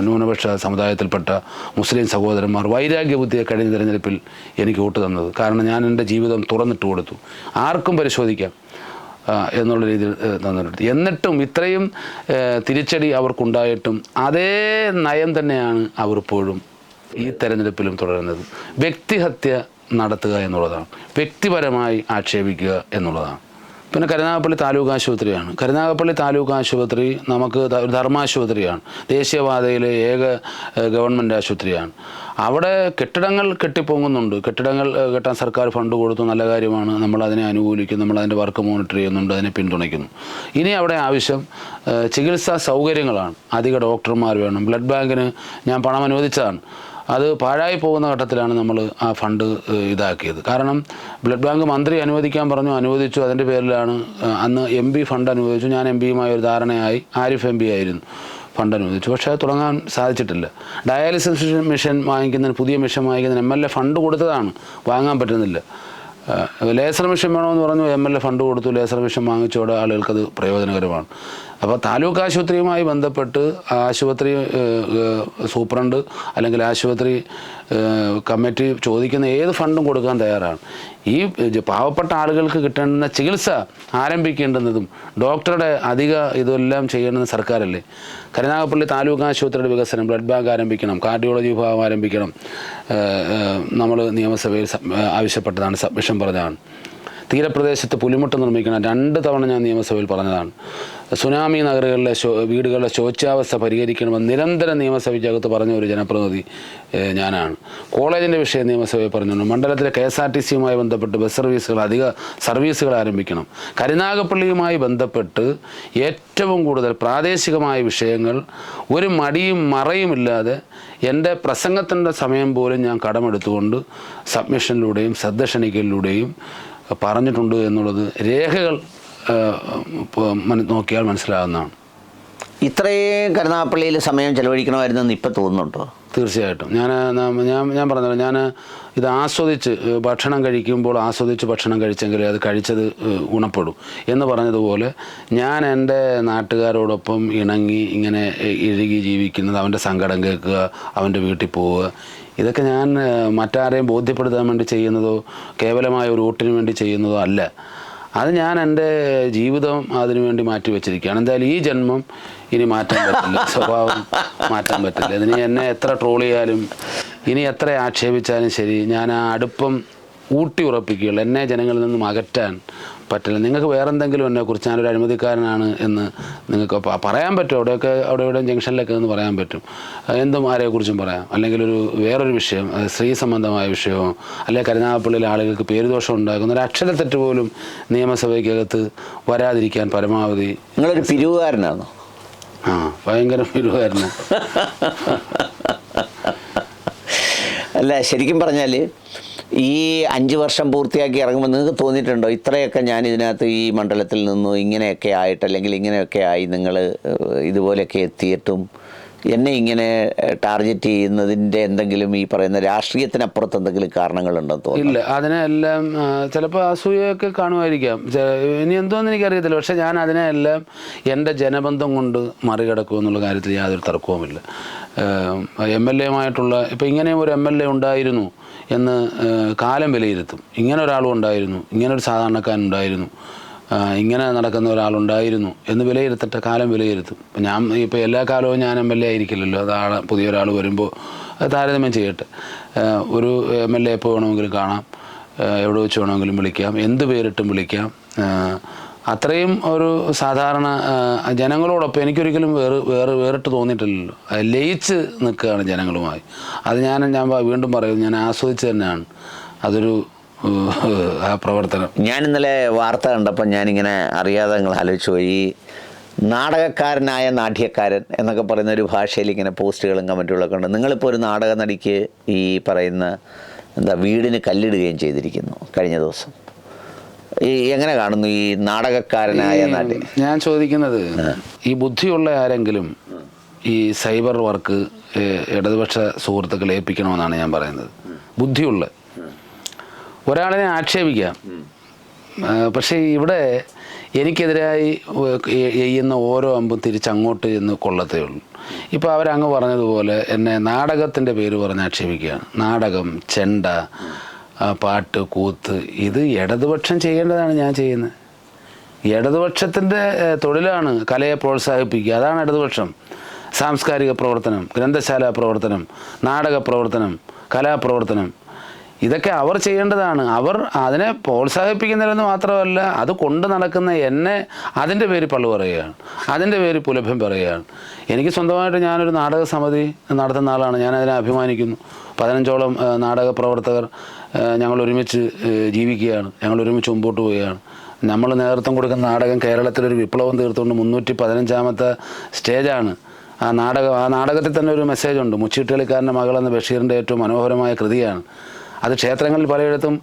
ന്യൂനപക്ഷ സമുദായത്തിൽപ്പെട്ട മുസ്ലിം സഹോദരന്മാർ വൈരാഗ്യബുദ്ധിയെ കഴിഞ്ഞ തിരഞ്ഞെടുപ്പിൽ എനിക്ക് വോട്ട് തന്നത്. കാരണം ഞാൻ എൻ്റെ ജീവിതം തുറന്നിട്ട് കൊടുത്തു, ആർക്കും പരിശോധിക്കാം എന്നുള്ള രീതിയിൽ തന്നിട്ടുണ്ട്. എന്നിട്ടും ഇത്രയും തിരിച്ചടി അവർക്കുണ്ടായിട്ടും അതേ നയം തന്നെയാണ് അവർ ഇപ്പോഴും ഈ തെരഞ്ഞെടുപ്പിലും തുടരുന്നത്. വ്യക്തിഹത്യ നടത്തുക എന്നുള്ളതാണ്, വ്യക്തിപരമായി ആക്ഷേപിക്കുക എന്നുള്ളതാണ്. പിന്നെ കരുനാഗപ്പള്ളി താലൂക്ക് ആശുപത്രിയാണ്. കരുനാഗപ്പള്ളി താലൂക്ക് ആശുപത്രി നമുക്ക് ഒരു ധർമാശുപത്രിയാണ്, ദേശീയപാതയിലെ ഏക ഗവൺമെൻറ് ആശുപത്രിയാണ്. അവിടെ കെട്ടിടങ്ങൾ കെട്ടിപ്പൊങ്ങുന്നുണ്ട്, കെട്ടിടങ്ങൾ കെട്ടാൻ സർക്കാർ ഫണ്ട് കൊടുത്തു, നല്ല കാര്യമാണ്, നമ്മളതിനെ അനുകൂലിക്കുന്നു, നമ്മളതിൻ്റെ വർക്ക് മോണിറ്റർ ചെയ്യുന്നുണ്ട്, അതിനെ പിന്തുണയ്ക്കുന്നു. ഇനി അവിടെ ആവശ്യം ചികിത്സാ സൗകര്യങ്ങളാണ്. അധിക ഡോക്ടർമാർ വേണം. ബ്ലഡ് ബാങ്കിന് ഞാൻ പണം അനുവദിച്ചതാണ്, അത് പാഴായി പോകുന്ന ഘട്ടത്തിലാണ് നമ്മൾ ആ ഫണ്ട് ഇതാക്കിയത്. കാരണം ബ്ലഡ് ബാങ്ക് മന്ത്രി അനുവദിക്കാൻ പറഞ്ഞു, അനുവദിച്ചു. അതിൻ്റെ പേരിലാണ് അന്ന് MP ഫണ്ട് അനുവദിച്ചു. ഞാൻ MP-യുമായി ഒരു ധാരണയായി, ആരിഫ് MP ആയിരുന്നു, ഫണ്ട് അനുവദിച്ചു. പക്ഷേ അത് തുടങ്ങാൻ സാധിച്ചിട്ടില്ല. ഡയാലിസിസ് മെഷീൻ വാങ്ങിക്കുന്നതിന്, പുതിയ മെഷീൻ വാങ്ങിക്കുന്നതിന് MLA ഫണ്ട് കൊടുത്തതാണ്, വാങ്ങാൻ പറ്റുന്നില്ല. ലേസർ മെഷീൻ വേണമെന്ന് പറഞ്ഞു, MLA ഫണ്ട് കൊടുത്തു, ലേസർ മെഷീൻ വാങ്ങിച്ചോടെ ആളുകൾക്കത് പ്രയോജനകരമാണ്. അപ്പോൾ താലൂക്ക് ആശുപത്രിയുമായി ബന്ധപ്പെട്ട് ആശുപത്രി സൂപ്രണ്ട് അല്ലെങ്കിൽ ആശുപത്രി കമ്മിറ്റി ചോദിക്കുന്ന ഏത് ഫണ്ടും കൊടുക്കാൻ തയ്യാറാണ്. ഈ പാവപ്പെട്ട ആളുകൾക്ക് കിട്ടേണ്ടുന്ന ചികിത്സ ആരംഭിക്കേണ്ടുന്നതും ഡോക്ടറുടെ അധിക ഇതെല്ലാം ചെയ്യേണ്ടുന്ന സർക്കാരല്ലേ. കരുനാഗപ്പള്ളി താലൂക്ക് ആശുപത്രിയുടെ വികസനം, ബ്ലഡ് ബാങ്ക് ആരംഭിക്കണം, കാർഡിയോളജി വിഭാഗം ആരംഭിക്കണം. നമ്മൾ നിയമസഭയിൽ ആവശ്യപ്പെട്ടതാണ്, സബ്മിഷൻ പറഞ്ഞതാണ്. തീരപ്രദേശത്ത് പുലിമുട്ട് നിർമ്മിക്കണം, 2 തവണ ഞാൻ നിയമസഭയിൽ പറഞ്ഞതാണ്. സുനാമി നഗരങ്ങളിലെ വീടുകളുടെ ശോച്യാവസ്ഥ പരിഹരിക്കണമെന്ന് നിരന്തരം നിയമസഭയ്ക്കകത്ത് പറഞ്ഞ ഒരു ജനപ്രതിനിധി ഞാനാണ്. കോളേജിൻ്റെ വിഷയം നിയമസഭയിൽ പറഞ്ഞിട്ടുണ്ട്. മണ്ഡലത്തിലെ KSRTCയുമായി ബന്ധപ്പെട്ട് ബസ് സർവീസുകൾ, അധിക സർവീസുകൾ ആരംഭിക്കണം. കരുനാഗപ്പള്ളിയുമായി ബന്ധപ്പെട്ട് ഏറ്റവും കൂടുതൽ പ്രാദേശികമായ വിഷയങ്ങൾ ഒരു മടിയും മറയുമില്ലാതെ എൻ്റെ പ്രസംഗത്തിൻ്റെ സമയം പോലും ഞാൻ കടമെടുത്തുകൊണ്ട് സബ്മിഷനിലൂടെയും ശ്രദ്ധ ക്ഷണിക്കലിലൂടെയും പറഞ്ഞിട്ടുണ്ട് എന്നുള്ളത് രേഖകൾ നോക്കിയാൽ മനസ്സിലാകുന്നതാണ്. ഇത്രയും കരുനാഗപ്പള്ളിയിൽ സമയം ചെലവഴിക്കണമായിരുന്നെന്ന് ഇപ്പം തോന്നുന്നുണ്ടോ? തീർച്ചയായിട്ടും. ഞാൻ പറഞ്ഞല്ലോ, ഞാൻ ഇത് ആസ്വദിച്ച് ഭക്ഷണം കഴിക്കുമ്പോൾ ആസ്വദിച്ച് ഭക്ഷണം കഴിച്ചെങ്കിലേ അത് കഴിച്ചത് ഗുണപ്പെടും എന്ന് പറഞ്ഞതുപോലെ ഞാൻ എൻ്റെ നാട്ടുകാരോടൊപ്പം ഇണങ്ങി ഇങ്ങനെ ഇഴുകി ജീവിക്കുന്നത്, അവൻ്റെ സങ്കടം കേൾക്കുക, അവൻ്റെ വീട്ടിൽ പോവുക, ഇതൊക്കെ ഞാൻ മറ്റാരെയും ബോധ്യപ്പെടുത്താൻ വേണ്ടി ചെയ്യുന്നതോ കേവലമായ ഒരു വോട്ടിന് വേണ്ടി ചെയ്യുന്നതോ അല്ല. അത് ഞാൻ എൻ്റെ ജീവിതം അതിനു വേണ്ടി മാറ്റി വെച്ചിരിക്കുകയാണ്. എന്തായാലും ഈ ജന്മം ഇനി മാറ്റാൻ പറ്റില്ല, സ്വഭാവം മാറ്റാൻ പറ്റില്ല. ഇതിന് എന്നെ എത്ര ട്രോൾ ചെയ്യാലും ഇനി എത്ര ആക്ഷേപിച്ചാലും ശരി, ഞാൻ ആ അടുപ്പം ഊട്ടി ഉറപ്പിക്കുകയുള്ളൂ. എന്നെ ജനങ്ങളിൽ നിന്നും അകറ്റാൻ പറ്റില്ല. നിങ്ങൾക്ക് വേറെന്തെങ്കിലും എന്നെക്കുറിച്ച് ഞാനൊരു അഴിമതിക്കാരനാണ് എന്ന് നിങ്ങൾക്ക് പറയാൻ പറ്റും. അവിടെ ജംഗ്ഷനിലൊക്കെ നിന്ന് പറയാൻ പറ്റും. എന്തും ആരെക്കുറിച്ചും പറയാം. അല്ലെങ്കിൽ വേറൊരു വിഷയം, സ്ത്രീ സംബന്ധമായ വിഷയമോ അല്ലെങ്കിൽ കരുനാഗപ്പള്ളിയിലെ ആളുകൾക്ക് പേരുദോഷം ഉണ്ടാക്കുന്ന ഒരു അക്ഷരത്തെറ്റ് പോലും നിയമസഭയ്ക്കകത്ത് വരാതിരിക്കാൻ പരമാവധി. നിങ്ങളൊരു പിരിവുകാരനാണോ? ഭയങ്കര പിരിവുകാരനാണ്. അല്ല, ശരിക്കും പറഞ്ഞാൽ ഈ 5 വർഷം പൂർത്തിയാക്കി ഇറങ്ങുമ്പോൾ നിങ്ങൾക്ക് തോന്നിയിട്ടുണ്ടോ ഇത്രയൊക്കെ ഞാൻ ഇതിനകത്ത് ഈ മണ്ഡലത്തിൽ നിന്നു ഇങ്ങനെയൊക്കെ ആയിട്ട്, അല്ലെങ്കിൽ ഇങ്ങനെയൊക്കെ ആയി നിങ്ങൾ ഇതുപോലെയൊക്കെ എത്തിയിട്ടും എന്നെ ഇങ്ങനെ ടാർഗറ്റ് ചെയ്യുന്നതിൻ്റെ എന്തെങ്കിലും ഈ പറയുന്ന രാഷ്ട്രീയത്തിനപ്പുറത്ത് എന്തെങ്കിലും കാരണങ്ങളുണ്ടെന്ന് തോന്നുന്നു? ഇല്ല, അതിനെല്ലാം ചിലപ്പോൾ അസൂയൊക്കെ കാണുമായിരിക്കാം, ഇനി എന്തോന്ന് എനിക്കറിയത്തില്ല. പക്ഷേ ഞാൻ അതിനെല്ലാം എൻ്റെ ജനബന്ധം കൊണ്ട് മറികടക്കും എന്നുള്ള കാര്യത്തിൽ യാതൊരു തർക്കവുമില്ല. MLA-മായിട്ടുള്ള ഇപ്പം ഇങ്ങനെയും ഒരു MLA ഉണ്ടായിരുന്നു എന്ന് കാലം വിലയിരുത്തും. ഇങ്ങനെ ഒരാളും ഉണ്ടായിരുന്നു, ഇങ്ങനൊരു സാധാരണക്കാരൻ ഉണ്ടായിരുന്നു, ഇങ്ങനെ നടക്കുന്ന ഒരാളുണ്ടായിരുന്നു എന്ന് വിലയിരുത്തട്ടെ, കാലം വിലയിരുത്തും. ഇപ്പോൾ എല്ലാ കാലവും ഞാൻ MLA ആയിരിക്കില്ലല്ലോ. അതാണ് പുതിയൊരാൾ വരുമ്പോൾ താരതമ്യം ചെയ്യട്ടെ. ഒരു MLA എപ്പോൾ വേണമെങ്കിലും കാണാം, എവിടെ വെച്ച് വേണമെങ്കിലും വിളിക്കാം, എന്ത് പേരിട്ടും വിളിക്കാം. അത്രയും ഒരു സാധാരണ ജനങ്ങളോടൊപ്പം എനിക്കൊരിക്കലും വേറിട്ട് തോന്നിയിട്ടില്ലല്ലോ. ലയിച്ച് നിൽക്കുകയാണ് ജനങ്ങളുമായി. അത് ഞാൻ വീണ്ടും പറയും, ഞാൻ ആസ്വദിച്ച് തന്നെയാണ് അതൊരു ആ പ്രവർത്തനം. ഞാൻ ഇന്നലെ വാർത്ത കണ്ടപ്പോൾ ഞാനിങ്ങനെ അറിയാതെ നിങ്ങൾ ആലോചിച്ചു പോയി. നാടകക്കാരനായ നാട്യക്കാരൻ എന്നൊക്കെ പറയുന്ന ഒരു ഭാഷയിൽ ഇങ്ങനെ പോസ്റ്റുകളും കമൻറ്റുകളൊക്കെ ഉണ്ട്. നിങ്ങളിപ്പോൾ ഒരു നാടക നടിക്ക് ഈ പറയുന്ന വീടിന് കല്ലിടുകയും ചെയ്തിരിക്കുന്നു കഴിഞ്ഞ ദിവസം. എങ്ങനെ കാണുന്നു ഈ നാടകക്കാരനായ നാട്യ? ഞാൻ ചോദിക്കുന്നത്, ഈ ബുദ്ധിയുള്ള ആരെങ്കിലും ഈ സൈബർ വർക്ക് ഇടതുപക്ഷ സുഹൃത്തുക്കളെ ഏൽപ്പിക്കണമെന്നാണ് ഞാൻ പറയുന്നത്. ബുദ്ധിയുള്ള ഒരാളിനെ ആക്ഷേപിക്കാം, പക്ഷേ ഇവിടെ എനിക്കെതിരായി ചെയ്യുന്ന ഓരോ അമ്പും തിരിച്ചങ്ങോട്ട് എന്ന് കൊള്ളത്തേ ഉള്ളൂ. ഇപ്പോൾ അവരങ്ങ് പറഞ്ഞതുപോലെ എന്നെ നാടകത്തിൻ്റെ പേര് പറഞ്ഞ് ആക്ഷേപിക്കുകയാണ്. നാടകം, ചെണ്ട, പാട്ട്, കൂത്ത്, ഇത് ഇടതുപക്ഷം ചെയ്യേണ്ടതാണ് ഞാൻ ചെയ്യുന്നത്. ഇടതുപക്ഷത്തിൻ്റെ തൊഴിലാണ് കലയെ പ്രോത്സാഹിപ്പിക്കുക. അതാണ് ഇടതുപക്ഷം. സാംസ്കാരിക പ്രവർത്തനം, ഗ്രന്ഥശാല പ്രവർത്തനം, നാടക പ്രവർത്തനം, കലാപ്രവർത്തനം, ഇതൊക്കെ അവർ ചെയ്യേണ്ടതാണ്. അവർ അതിനെ പ്രോത്സാഹിപ്പിക്കുന്നില്ലെന്ന് മാത്രമല്ല, അത് കൊണ്ട് നടക്കുന്ന എന്നെ അതിൻ്റെ പേര് പള്ളു പറയുകയാണ്, അതിൻ്റെ പേര് പുലഭ്യം പറയുകയാണ്. എനിക്ക് സ്വന്തമായിട്ട് ഞാനൊരു നാടക സമിതി നടത്തുന്ന ആളാണ്. ഞാനതിനെ അഭിമാനിക്കുന്നു. 15ഓളം നാടക പ്രവർത്തകർ ഞങ്ങൾ ഒരുമിച്ച് ജീവിക്കുകയാണ്, ഞങ്ങൾ ഒരുമിച്ച് മുമ്പോട്ട് പോവുകയാണ്. നമ്മൾ നേതൃത്വം കൊടുക്കുന്ന നാടകം കേരളത്തിലൊരു വിപ്ലവം തീർത്തുകൊണ്ട് 315ാമത്തെ സ്റ്റേജാണ്. ആ നാടകത്തിൽ തന്നെ ഒരു മെസ്സേജുണ്ട്. മുച്ചീട്ടുകളിക്കാരൻ്റെ മകൾ എന്ന ബഷീറിൻ്റെ ഏറ്റവും മനോഹരമായ കൃതിയാണ്. അത് ക്ഷേത്രങ്ങളിൽ പലയിടത്തും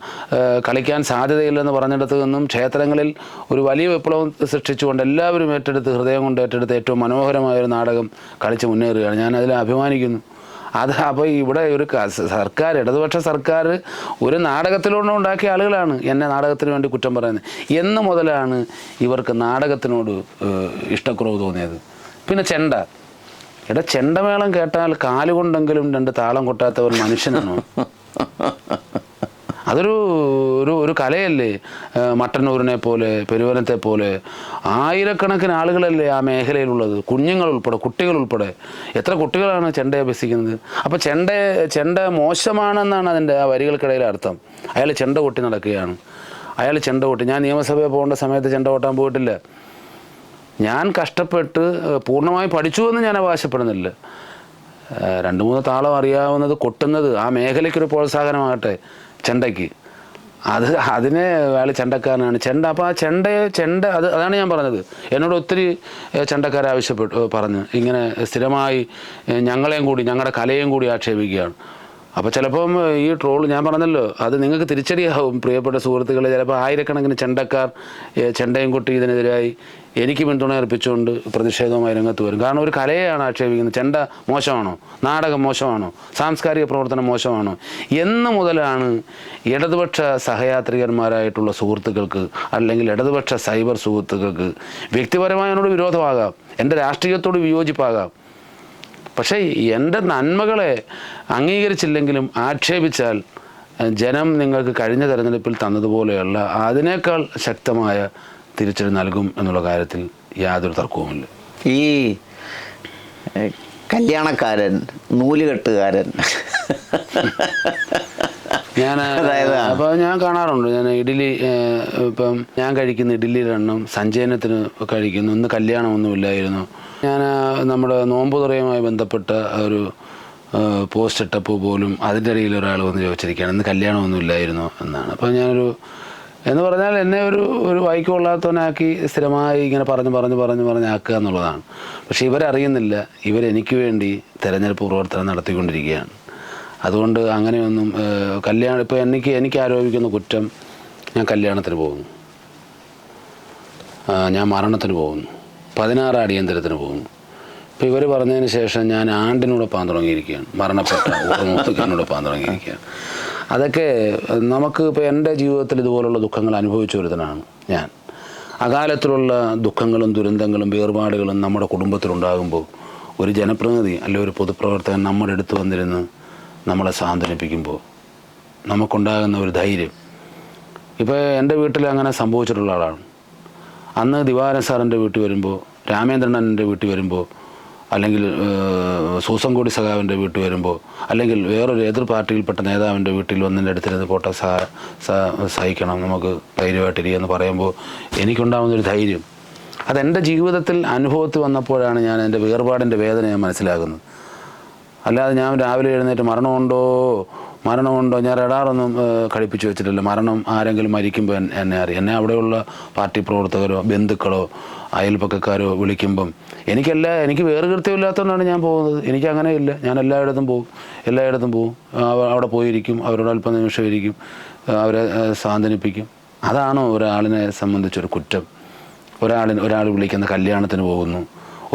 കളിക്കാൻ സാധ്യതയില്ലെന്ന് പറഞ്ഞിടത്തു നിന്നും ക്ഷേത്രങ്ങളിൽ ഒരു വലിയ വിപ്ലവം സൃഷ്ടിച്ചുകൊണ്ട് എല്ലാവരും ഏറ്റെടുത്ത്, ഹൃദയം കൊണ്ട് ഏറ്റെടുത്ത് ഏറ്റവും മനോഹരമായൊരു നാടകം കളിച്ച് മുന്നേറുകയാണ്. ഞാനതിൽ അഭിമാനിക്കുന്നു. അത് അപ്പോൾ ഇവിടെ ഒരു സർക്കാർ, ഇടതുപക്ഷ സർക്കാർ ഒരു നാടകത്തിലൂടെ ഉണ്ടാക്കിയ ആളുകളാണ് എന്നെ നാടകത്തിന് വേണ്ടി കുറ്റം പറയുന്നത്. എന്ന് മുതലാണ് ഇവർക്ക് നാടകത്തിനോട് ഇഷ്ടക്കുറവ് തോന്നിയത്? പിന്നെ ചെണ്ട, ചെണ്ടമേളം കേട്ടാൽ കാലുകൊണ്ടെങ്കിലും 2 താളം കൊട്ടാത്ത ഒരു മനുഷ്യനാണോ? അതൊരു ഒരു കലയല്ലേ? മട്ടന്നൂരിനെ പോലെ, പെരുവനത്തെ പോലെ ആയിരക്കണക്കിന് ആളുകളല്ലേ ആ മേഖലയിലുള്ളത്, കുഞ്ഞുങ്ങൾ ഉൾപ്പെടെ, കുട്ടികൾ ഉൾപ്പെടെ. എത്ര കുട്ടികളാണ് ചെണ്ട അഭ്യസിക്കുന്നത്? അപ്പോൾ ചെണ്ട മോശമാണെന്നാണ് അതിൻ്റെ ആ വരികൾക്കിടയിലെ അർത്ഥം. അയാൾ ചെണ്ട കൊട്ടി നടക്കുകയാണ്, അയാൾ ചെണ്ട കൊട്ടി. ഞാൻ നിയമസഭയിൽ പോകേണ്ട സമയത്ത് ചെണ്ട കൊട്ടാൻ പോയിട്ടില്ല. ഞാൻ കഷ്ടപ്പെട്ട് പൂർണ്ണമായി പഠിച്ചു എന്ന് ഞാൻ അവകാശപ്പെടുന്നില്ല. 2-3 താളം അറിയാവുന്നത് കൊട്ടുന്നത് ആ മേഖലയ്ക്കൊരു പ്രോത്സാഹനമാകട്ടെ ചെണ്ടയ്ക്ക്. അതിനെ അയാൾ ചെണ്ടക്കാരനാണ്. ചെണ്ട, അപ്പോൾ ആ ചെണ്ട അതാണ് ഞാൻ പറഞ്ഞത്. എന്നോട് ഒത്തിരി ചെണ്ടക്കാർ പറഞ്ഞു ഇങ്ങനെ സ്ഥിരമായി ഞങ്ങളെയും കൂടി, ഞങ്ങളുടെ കലയും കൂടി ആക്ഷേപിക്കുകയാണ്. അപ്പോൾ ചിലപ്പം ഈ ട്രോൾ ഞാൻ പറഞ്ഞല്ലോ, അത് നിങ്ങൾക്ക് തിരിച്ചടിയാവും പ്രിയപ്പെട്ട സുഹൃത്തുക്കളെ. ചിലപ്പോൾ ആയിരക്കണക്കിന് ചെണ്ടക്കാർ ചെണ്ടയും കൊട്ടി ഇതിനെതിരായി എനിക്ക് പിന്തുണ അർപ്പിച്ചുകൊണ്ട് പ്രതിഷേധവുമായി രംഗത്ത് വരും. കാരണം ഒരു കലയെയാണ് ആക്ഷേപിക്കുന്നത്. ചെണ്ട മോശമാണോ? നാടകം മോശമാണോ? സാംസ്കാരിക പ്രവർത്തനം മോശമാണോ? എന്ന് മുതലാണ് ഇടതുപക്ഷ സഹയാത്രികന്മാരായിട്ടുള്ള സുഹൃത്തുക്കൾക്ക്, അല്ലെങ്കിൽ ഇടതുപക്ഷ സൈബർ സുഹൃത്തുക്കൾക്ക് വ്യക്തിപരമായ എന്നോട് വിരോധമാകാം, എൻ്റെ രാഷ്ട്രീയത്തോട് വിയോജിപ്പാകാം. പക്ഷേ എൻ്റെ നന്മകളെ അംഗീകരിച്ചില്ലെങ്കിലും ആക്ഷേപിച്ചാൽ ജനം നിങ്ങൾക്ക് കഴിഞ്ഞ തെരഞ്ഞെടുപ്പിൽ തന്നതുപോലെയുള്ള അതിനേക്കാൾ ശക്തമായ തിരിച്ചടി നൽകും എന്നുള്ള കാര്യത്തിൽ യാതൊരു തർക്കവുമില്ല. ഈ കല്യാണക്കാരൻ, നൂലുകെട്ടുകാരൻ, അപ്പോൾ ഞാൻ കാണാറുണ്ട്. ഞാൻ ഇഡ്ഡലി, ഇപ്പം ഞാൻ കഴിക്കുന്ന ഇഡ്ഡലിയുടെ എണ്ണം സഞ്ചയനത്തിന് കഴിക്കുന്നു. ഇന്ന് കല്യാണമൊന്നുമില്ലായിരുന്നു. ഞാൻ നമ്മുടെ നോമ്പ് തുറയുമായി ബന്ധപ്പെട്ട ഒരു പോസ്റ്റ് ഇട്ടപ്പോൾ പോലും അതിൻ്റെ ഇടയിൽ ഒരാൾ വന്ന് ചോദിച്ചിരിക്കുകയാണ് ഇന്ന് കല്യാണമൊന്നുമില്ലായിരുന്നു എന്നാണ്. അപ്പോൾ ഞാനൊരു എന്ന് പറഞ്ഞാൽ എന്നെ ഒരു വായിക്ക് കൊള്ളാത്തവനാക്കി സ്ഥിരമായി ഇങ്ങനെ പറഞ്ഞ് ആക്കുക എന്നുള്ളതാണ്. പക്ഷേ ഇവരറിയുന്നില്ല, ഇവരെനിക്ക് വേണ്ടി തെരഞ്ഞെടുപ്പ് പ്രവർത്തനം നടത്തിക്കൊണ്ടിരിക്കുകയാണ്. അതുകൊണ്ട് അങ്ങനെയൊന്നും കല്യാണം, ഇപ്പോൾ എനിക്ക് ആരോപിക്കുന്ന കുറ്റം, ഞാൻ കല്യാണത്തിന് പോകുന്നു, ഞാൻ മരണത്തിന് പോകുന്നു, 16 അടിയന്തരത്തിന് പോകുന്നു. ഇപ്പോൾ ഇവർ പറഞ്ഞതിന് ശേഷം ഞാൻ ആണ്ടിനൂടെ പാൻ തുടങ്ങിയിരിക്കുകയാണ്, മരണപ്പെട്ട മൂത്തുക്കാനൂടെ പാൻ തുടങ്ങിയിരിക്കുകയാണ്. അതൊക്കെ നമുക്ക് ഇപ്പോൾ എൻ്റെ ജീവിതത്തിൽ ഇതുപോലുള്ള ദുഃഖങ്ങൾ അനുഭവിച്ചു വരുന്നതാണ് ഞാൻ. അകാലത്തിലുള്ള ദുഃഖങ്ങളും ദുരന്തങ്ങളും വേർപാടുകളും നമ്മുടെ കുടുംബത്തിലുണ്ടാകുമ്പോൾ ഒരു ജനപ്രതിനിധി അല്ലെങ്കിൽ ഒരു പൊതുപ്രവർത്തകൻ നമ്മുടെ അടുത്ത് വന്നിരുന്ന് നമ്മളെ സാന്ത്വനിപ്പിക്കുമ്പോൾ നമുക്കുണ്ടാകുന്ന ഒരു ധൈര്യം. ഇപ്പോൾ എൻ്റെ വീട്ടിൽ അങ്ങനെ സംഭവിച്ചിട്ടുള്ള ആളാണ്. അന്ന് ദിവാകരൻ സാറിൻ്റെ വീട്ടിൽ വരുമ്പോൾ, രാമേന്ദ്രണ്ണൻ്റെ വീട്ടിൽ വരുമ്പോൾ, അല്ലെങ്കിൽ സൂസൻകോടി സഖാവിൻ്റെ വീട്ടിൽ വരുമ്പോൾ, അല്ലെങ്കിൽ വേറൊരു എതിർ പാർട്ടിയിൽപ്പെട്ട നേതാവിൻ്റെ വീട്ടിൽ വന്നതിൻ്റെ അടുത്തിരുന്ന് പോട്ടെ സഹിക്കണം, നമുക്ക് ധൈര്യമായിട്ടിരിക്കുമെന്ന് പറയുമ്പോൾ എനിക്കുണ്ടാകുന്നൊരു ധൈര്യം, അതെൻ്റെ ജീവിതത്തിൽ അനുഭവത്തിൽ വന്നപ്പോഴാണ് ഞാൻ എൻ്റെ വേർപാടിൻ്റെ വേദന ഞാൻ മനസ്സിലാക്കുന്നത്. അല്ലാതെ ഞാൻ രാവിലെ എഴുന്നേറ്റ് മരണമുണ്ടോ ഞാൻ റഡാറൊന്നും ഘടിപ്പിച്ച് വെച്ചിട്ടില്ല. മരണം ആരെങ്കിലും മരിക്കുമ്പോൾ എന്നെ അറിയാം. എന്നെ അവിടെയുള്ള പാർട്ടി പ്രവർത്തകരോ ബന്ധുക്കളോ അയൽപ്പക്കക്കാരോ വിളിക്കുമ്പം എനിക്ക് വേറെ കൃത്യമില്ലാത്തതുകൊണ്ടാണ് ഞാൻ പോകുന്നത്. എനിക്കങ്ങനെയില്ല, ഞാൻ എല്ലായിടത്തും പോകും, അവിടെ പോയിരിക്കും, അവരോട് അല്പം നിമിഷം ഇരിക്കും, അവരെ സാന്ത്വനിപ്പിക്കും. അതാണോ ഒരാളിനെ സംബന്ധിച്ചൊരു കുറ്റം? ഒരാൾ വിളിക്കുന്ന കല്യാണത്തിന് പോകുന്നു,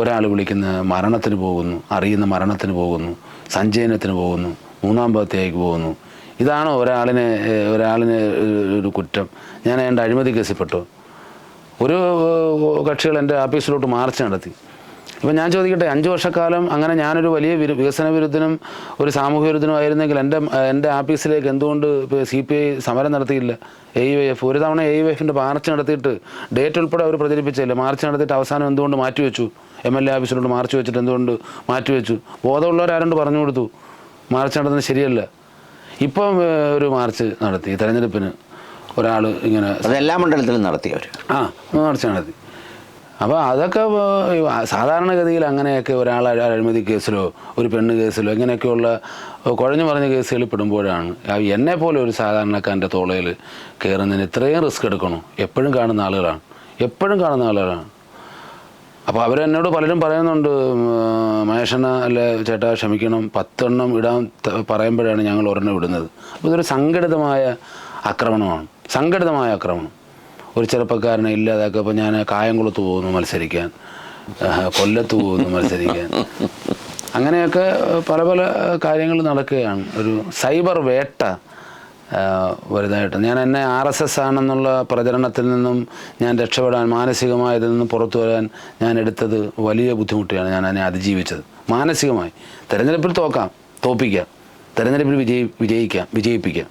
ഒരാൾ വിളിക്കുന്ന മരണത്തിന് പോകുന്നു, അറിയുന്ന മരണത്തിന് പോകുന്നു, സഞ്ചയനത്തിന് പോകുന്നു, 3-ാം ഭാഗത്തേക്ക് പോകുന്നു. ഇതാണോ ഒരാളിനെ ഒരു കുറ്റം? ഞാൻ എൻ്റെ അഴിമതി കേസിൽപ്പെട്ടു. ഒരു കക്ഷികൾ എൻ്റെ ആഫീസിലോട്ട് മാർച്ച് നടത്തി. ഇപ്പം ഞാൻ ചോദിക്കട്ടെ, 5 വർഷക്കാലം അങ്ങനെ ഞാനൊരു വലിയ വികസന വിരുദ്ധനും ഒരു സാമൂഹ്യ വിരുദ്ധനും ആയിരുന്നെങ്കിൽ എൻ്റെ ആഫീസിലേക്ക് എന്തുകൊണ്ട് CPI സമരം നടത്തിയില്ല? AIYF ഒരു തവണ AIYFൻ്റെ മാർച്ച് നടത്തിയിട്ട് ഡേറ്റ് ഉൾപ്പെടെ അവർ പ്രചരിപ്പിച്ചില്ല. മാർച്ച് നടത്തിയിട്ട് അവസാനം എന്തുകൊണ്ട് മാറ്റിവെച്ചു? MLA ആഫീസിലോട്ട് മാർച്ച് വെച്ചിട്ട് എന്തുകൊണ്ട് മാറ്റിവെച്ചു? ബോധമുള്ളവരാരോണ്ട് പറഞ്ഞു കൊടുത്തു മാർച്ച് നടത്തുന്നത് ശരിയല്ല. ഇപ്പം ഒരു മാർച്ച് നടത്തി തെരഞ്ഞെടുപ്പിന്, ഒരാൾ ഇങ്ങനെ എല്ലാ മണ്ഡലത്തിലും നടത്തിയവർ മാർച്ച് നടത്തി. അപ്പോൾ അതൊക്കെ സാധാരണഗതിയിൽ അങ്ങനെയൊക്കെ ഒരാൾ അഴിമതി കേസിലോ ഒരു പെണ്ണ് കേസിലോ ഇങ്ങനെയൊക്കെയുള്ള കുഴഞ്ഞു പറഞ്ഞ കേസുകളിൽ പെടുമ്പോഴാണ് എന്നെപ്പോലെ ഒരു സാധാരണക്കാരൻ്റെ തോളയിൽ കയറുന്നതിന് ഇത്രയും റിസ്ക് എടുക്കണോ? എപ്പോഴും കാണുന്ന ആളുകളാണ്. അപ്പോൾ അവരെന്നോട് പലരും പറയുന്നുണ്ട്, മഹേഷന അല്ലെ ചേട്ടാ ക്ഷമിക്കണം, 10 എണ്ണം ഇടാൻ പറയുമ്പോഴാണ് ഞങ്ങൾ ഒരെണ്ണം ഇടുന്നത്. അപ്പോൾ ഇതൊരു സംഘടിതമായ ആക്രമണം. ഒരു ചെറുപ്പക്കാരനെ ഇല്ലാതാക്കുക. അപ്പോൾ ഞാൻ കായംകുളത്ത് പോകുന്നു മത്സരിക്കാൻ, കൊല്ലത്ത് പോകുന്നു മത്സരിക്കാൻ. അങ്ങനെയൊക്കെ പല പല കാര്യങ്ങൾ നടക്കുകയാണ്. ഒരു സൈബർ വേട്ട വലുതായിട്ട് ഞാൻ എന്നെ RSS ആണെന്നുള്ള പ്രചരണത്തിൽ നിന്നും ഞാൻ രക്ഷപ്പെടാൻ, മാനസികമായതിൽ നിന്നും പുറത്തു വരാൻ ഞാൻ എടുത്തത് വലിയ ബുദ്ധിമുട്ടിയാണ്. ഞാൻ അതിനെ അതിജീവിച്ചത് മാനസികമായി. തിരഞ്ഞെടുപ്പിൽ തോൽപ്പിക്കാം, തിരഞ്ഞെടുപ്പിൽ വിജയിപ്പിക്കാം.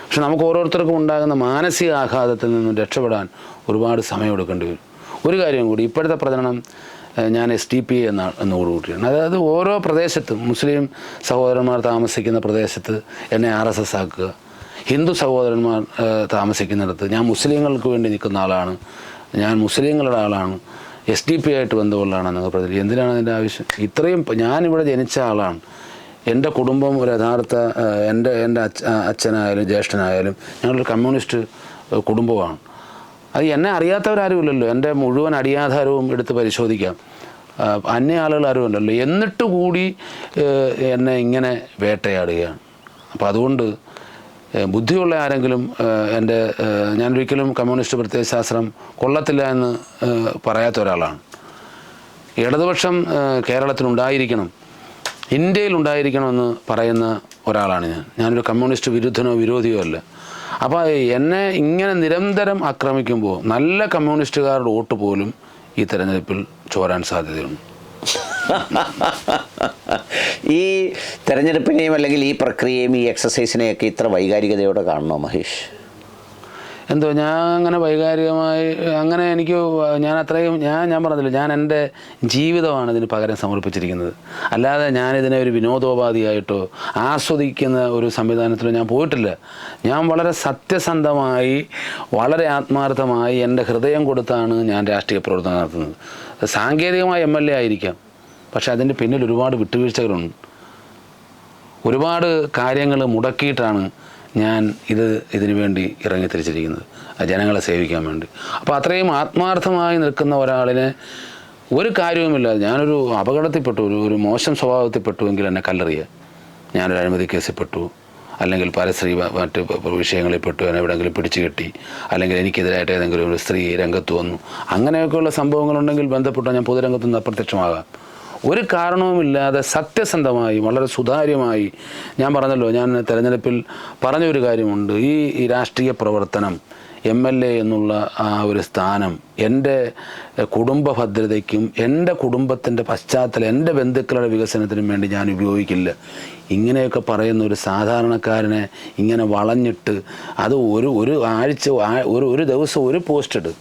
പക്ഷെ നമുക്ക് ഓരോരുത്തർക്കും ഉണ്ടാകുന്ന മാനസിക ആഘാതത്തിൽ നിന്നും രക്ഷപ്പെടാൻ ഒരുപാട് സമയമെടുക്കേണ്ടി വരും. ഒരു കാര്യം കൂടി, ഇപ്പോഴത്തെ പ്രചരണം ഞാൻ SDP എന്നുകൂടിയാണ്. അതായത് ഓരോ പ്രദേശത്തും മുസ്ലിം സഹോദരന്മാർ താമസിക്കുന്ന പ്രദേശത്ത് എന്നെ RSS ആക്കുക, ഹിന്ദു സഹോദരന്മാർ താമസിക്കുന്നിടത്ത് ഞാൻ മുസ്ലിങ്ങൾക്ക് വേണ്ടി നിൽക്കുന്ന ആളാണ്, ഞാൻ മുസ്ലിങ്ങളുടെ ആളാണ്, SDP ആയിട്ട് ബന്ധമുള്ളതാണെന്നൊക്കെ പ്രചരിക്കും. എന്തിനാണ് അതിൻ്റെ ആവശ്യം? ഇത്രയും ഞാനിവിടെ ജനിച്ച ആളാണ്, എൻ്റെ കുടുംബം ഒരു യഥാർത്ഥ എൻ്റെ അച്ഛനായാലും ജ്യേഷ്ഠനായാലും ഞങ്ങളൊരു കമ്മ്യൂണിസ്റ്റ് കുടുംബമാണ്. അത് എന്നെ അറിയാത്തവരാരുമില്ലല്ലോ. എൻ്റെ മുഴുവൻ അടിയാധാരവും എടുത്ത് പരിശോധിക്കാം, അന്യ ആളുകൾ ആരുമില്ലല്ലോ. എന്നിട്ട് കൂടി എന്നെ ഇങ്ങനെ വേട്ടയാടുകയാണ്. അപ്പോൾ അതുകൊണ്ട് ബുദ്ധിയുള്ള ആരെങ്കിലും ഞാനൊരിക്കലും കമ്മ്യൂണിസ്റ്റ് പ്രത്യയശാസ്ത്രം കൊള്ളത്തില്ല എന്ന് പറയാത്ത ഒരാളാണ്. ഇടതുപക്ഷം കേരളത്തിലുണ്ടായിരിക്കണം, ഇന്ത്യയിൽ ഉണ്ടായിരിക്കണമെന്ന് പറയുന്ന ഒരാളാണ് ഞാനൊരു കമ്മ്യൂണിസ്റ്റ് വിരുദ്ധനോ വിരോധിയോ അല്ല. അപ്പോൾ എന്നെ ഇങ്ങനെ നിരന്തരം ആക്രമിക്കുമ്പോൾ നല്ല കമ്മ്യൂണിസ്റ്റുകാരുടെ വോട്ട് പോലും ഈ തെരഞ്ഞെടുപ്പിൽ ചോരാൻ സാധ്യതയുണ്ട്. ഈ തെരഞ്ഞെടുപ്പിനെയും അല്ലെങ്കിൽ ഈ പ്രക്രിയയും ഈ എക്സസൈസിനെയൊക്കെ ഇത്ര വൈകാരികതയോടെ കാണണോ മഹേഷ്? എന്തോ ഞാൻ അങ്ങനെ വൈകാരികമായി അങ്ങനെ എനിക്ക് ഞാൻ പറഞ്ഞില്ല, ഞാൻ എൻ്റെ ജീവിതമാണ് ഇതിന് പകരം സമർപ്പിച്ചിരിക്കുന്നത്. അല്ലാതെ ഞാനിതിനെ ഒരു വിനോദോപാധിയായിട്ടോ ആസ്വദിക്കുന്ന ഒരു സംവിധാനത്തിലോ ഞാൻ പോയിട്ടില്ല. ഞാൻ വളരെ സത്യസന്ധമായി, വളരെ ആത്മാർത്ഥമായി എൻ്റെ ഹൃദയം കൊടുത്താണ് ഞാൻ രാഷ്ട്രീയ പ്രവർത്തനം നടത്തുന്നത്. സാങ്കേതികമായ MLA ആയിരിക്കാം, പക്ഷെ അതിൻ്റെ പിന്നിൽ ഒരുപാട് വിട്ടുവീഴ്ചകളുണ്ട്. ഒരുപാട് കാര്യങ്ങൾ മുടക്കിയിട്ടാണ് ഞാൻ ഇതിനു വേണ്ടി ഇറങ്ങിത്തിരിച്ചിരിക്കുന്നത്, ജനങ്ങളെ സേവിക്കാൻ വേണ്ടി. അപ്പോൾ അത്രയും ആത്മാർത്ഥമായി നിൽക്കുന്ന ഒരാളിനെ ഒരു കാര്യവുമില്ലാതെ ഞാനൊരു അപകടത്തിൽപ്പെട്ടു, ഒരു മോശം സ്വഭാവത്തിൽപ്പെട്ടുവെങ്കിൽ എന്നെ കല്ലെറിയുക, ഞാനൊരു അഴിമതി കേസിൽപ്പെട്ടു, അല്ലെങ്കിൽ പരസ്ത്രീ മറ്റ് വിഷയങ്ങളിൽ പെട്ടു, എന്നെ എവിടെയെങ്കിലും പിടിച്ചു കെട്ടി, അല്ലെങ്കിൽ എനിക്കെതിരായിട്ട് ഏതെങ്കിലും ഒരു സ്ത്രീ രംഗത്ത് വന്നു, അങ്ങനെയൊക്കെയുള്ള സംഭവങ്ങളുണ്ടെങ്കിൽ ബന്ധപ്പെട്ടാൽ ഞാൻ പൊതുരംഗത്ത് നിന്ന് അപ്രത്യക്ഷമാകാം. ഒരു കാരണവുമില്ലാതെ സത്യസന്ധമായി വളരെ സുതാര്യമായി ഞാൻ പറഞ്ഞല്ലോ, ഞാൻ തെരഞ്ഞെടുപ്പിൽ പറഞ്ഞൊരു കാര്യമുണ്ട്, ഈ രാഷ്ട്രീയ പ്രവർത്തനം MLA എന്നുള്ള ആ ഒരു സ്ഥാനം എൻ്റെ കുടുംബ ഭദ്രതയ്ക്കും എൻ്റെ കുടുംബത്തിൻ്റെ പശ്ചാത്തലം എൻ്റെ ബന്ധുക്കളുടെ വികസനത്തിനും വേണ്ടി ഞാൻ ഉപയോഗിക്കില്ല. ഇങ്ങനെയൊക്കെ പറയുന്ന ഒരു സാധാരണക്കാരനെ ഇങ്ങനെ വളഞ്ഞിട്ട് അത് ഒരു ആഴ്ച ഒരു ദിവസം ഒരു പോസ്റ്റ് ഇട്,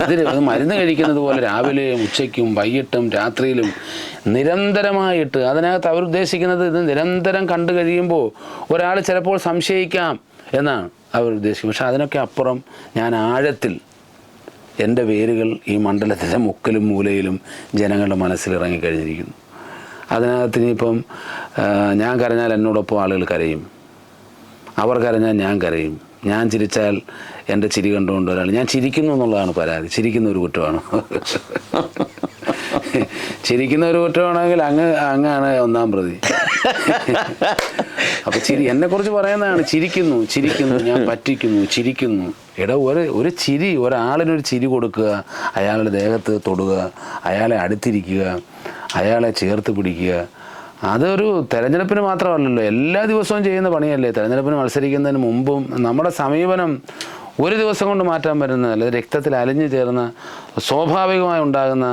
അത് മരുന്ന് കഴിക്കുന്നത് പോലെ രാവിലെയും ഉച്ചയ്ക്കും വൈകിട്ടും രാത്രിയിലും നിരന്തരമായിട്ട് അതിനകത്ത് അവരുദ്ദേശിക്കുന്നത് ഇത് നിരന്തരം കണ്ടു കഴിയുമ്പോൾ ഒരാൾ ചിലപ്പോൾ സംശയിക്കാം എന്നാണ് അവരുദ്ദേശിക്കുന്നത്. പക്ഷെ അതിനൊക്കെ അപ്പുറം ഞാൻ ആഴത്തിൽ എൻ്റെ വേരുകൾ ഈ മണ്ഡലത്തിൻ്റെ മുക്കിലും മൂലയിലും ജനങ്ങളുടെ മനസ്സിൽ ഇറങ്ങിക്കഴിഞ്ഞിരിക്കുന്നു. അതിനകത്ത് ഇനിയിപ്പം ഞാൻ കരഞ്ഞാൽ എന്നോടൊപ്പം ആളുകൾ കരയും, അവർ കരഞ്ഞാൽ ഞാൻ കരയും, ഞാൻ ചിരിച്ചാൽ എൻ്റെ ചിരി കണ്ടുകൊണ്ട് ഒരാൾ ഞാൻ ചിരിക്കുന്നു എന്നുള്ളതാണ് പരാതി. ചിരിക്കുന്ന ഒരു കുറ്റമാണ്. ചിരിക്കുന്ന ഒരു കുറ്റമാണെങ്കിൽ അങ്ങാണ് ഒന്നാം പ്രതി. അപ്പോൾ എന്നെക്കുറിച്ച് പറയുന്നതാണ് ചിരിക്കുന്നു, ഞാൻ പറ്റിക്കുന്നു, ചിരിക്കുന്നു. ഒരു ചിരി, ഒരാളിനൊരു ചിരി കൊടുക്കുക, അയാളുടെ ദേഹത്ത് തൊടുക, അയാളെ അടുത്തിരിക്കുക, അയാളെ ചേർത്ത് പിടിക്കുക, അതൊരു തെരഞ്ഞെടുപ്പിന് മാത്രമല്ലല്ലോ, എല്ലാ ദിവസവും ചെയ്യുന്ന പണിയല്ലേ. തെരഞ്ഞെടുപ്പിന് മത്സരിക്കുന്നതിന് മുമ്പും നമ്മുടെ സമീപനം ഒരു ദിവസം കൊണ്ട് മാറ്റാൻ പറ്റുന്നതല്ല, രക്തത്തിൽ അലിഞ്ഞു ചേർന്ന സ്വാഭാവികമായി ഉണ്ടാകുന്ന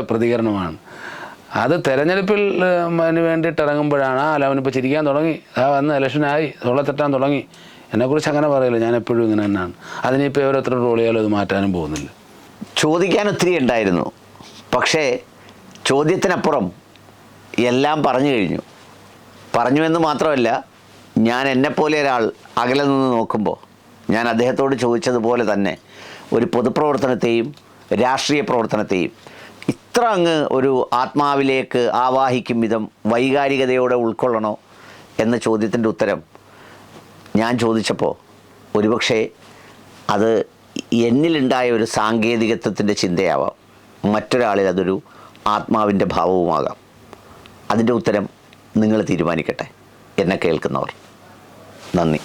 പ്രതികരണമാണ്. അത് തെരഞ്ഞെടുപ്പിൽ വേണ്ടിയിട്ട് ഇറങ്ങുമ്പോഴാണ് അവനിപ്പോൾ ചിരിക്കാൻ തുടങ്ങി, വന്ന് ഇലക്ഷനായി തൊള്ളത്തെറ്റാൻ തുടങ്ങി. എന്നെക്കുറിച്ച് അങ്ങനെ പറയില്ല, ഞാൻ എപ്പോഴും ഇങ്ങനെ തന്നെയാണ്. അതിനിപ്പോൾ ഓരോരുത്തർ റോൾ ചെയ്യാലും അത് മാറ്റാനും പോകുന്നില്ല. ചോദിക്കാൻ ഒത്തിരി ഉണ്ടായിരുന്നു, പക്ഷേ ചോദ്യത്തിനപ്പുറം എല്ലാം പറഞ്ഞുവെന്ന് മാത്രമല്ല, ഞാൻ എന്നെപ്പോലെ ഒരാൾ അകലെ നിന്ന് നോക്കുമ്പോൾ ഞാൻ അദ്ദേഹത്തോട് ചോദിച്ചതുപോലെ തന്നെ ഒരു പൊതുപ്രവർത്തനത്തെയും രാഷ്ട്രീയ പ്രവർത്തനത്തെയും ഇത്ര അങ്ങ് ഒരു ആത്മാവിലേക്ക് ആവാഹിക്കും വിധം വൈകാരികതയോടെ ഉൾക്കൊള്ളണോ എന്ന ചോദ്യത്തിൻ്റെ ഉത്തരം ഞാൻ ചോദിച്ചപ്പോൾ ഒരുപക്ഷെ അത് എന്നിലുണ്ടായ ഒരു സാങ്കേതികത്വത്തിൻ്റെ ചിന്തയാവാം, മറ്റൊരാളിൽ അതൊരു ആത്മാവിൻ്റെ ഭാവവുമാകാം. അതിൻ്റെ ഉത്തരം നിങ്ങൾ തീരുമാനിക്കട്ടെ, എന്നെ കേൾക്കുന്നവർ. നന്ദി.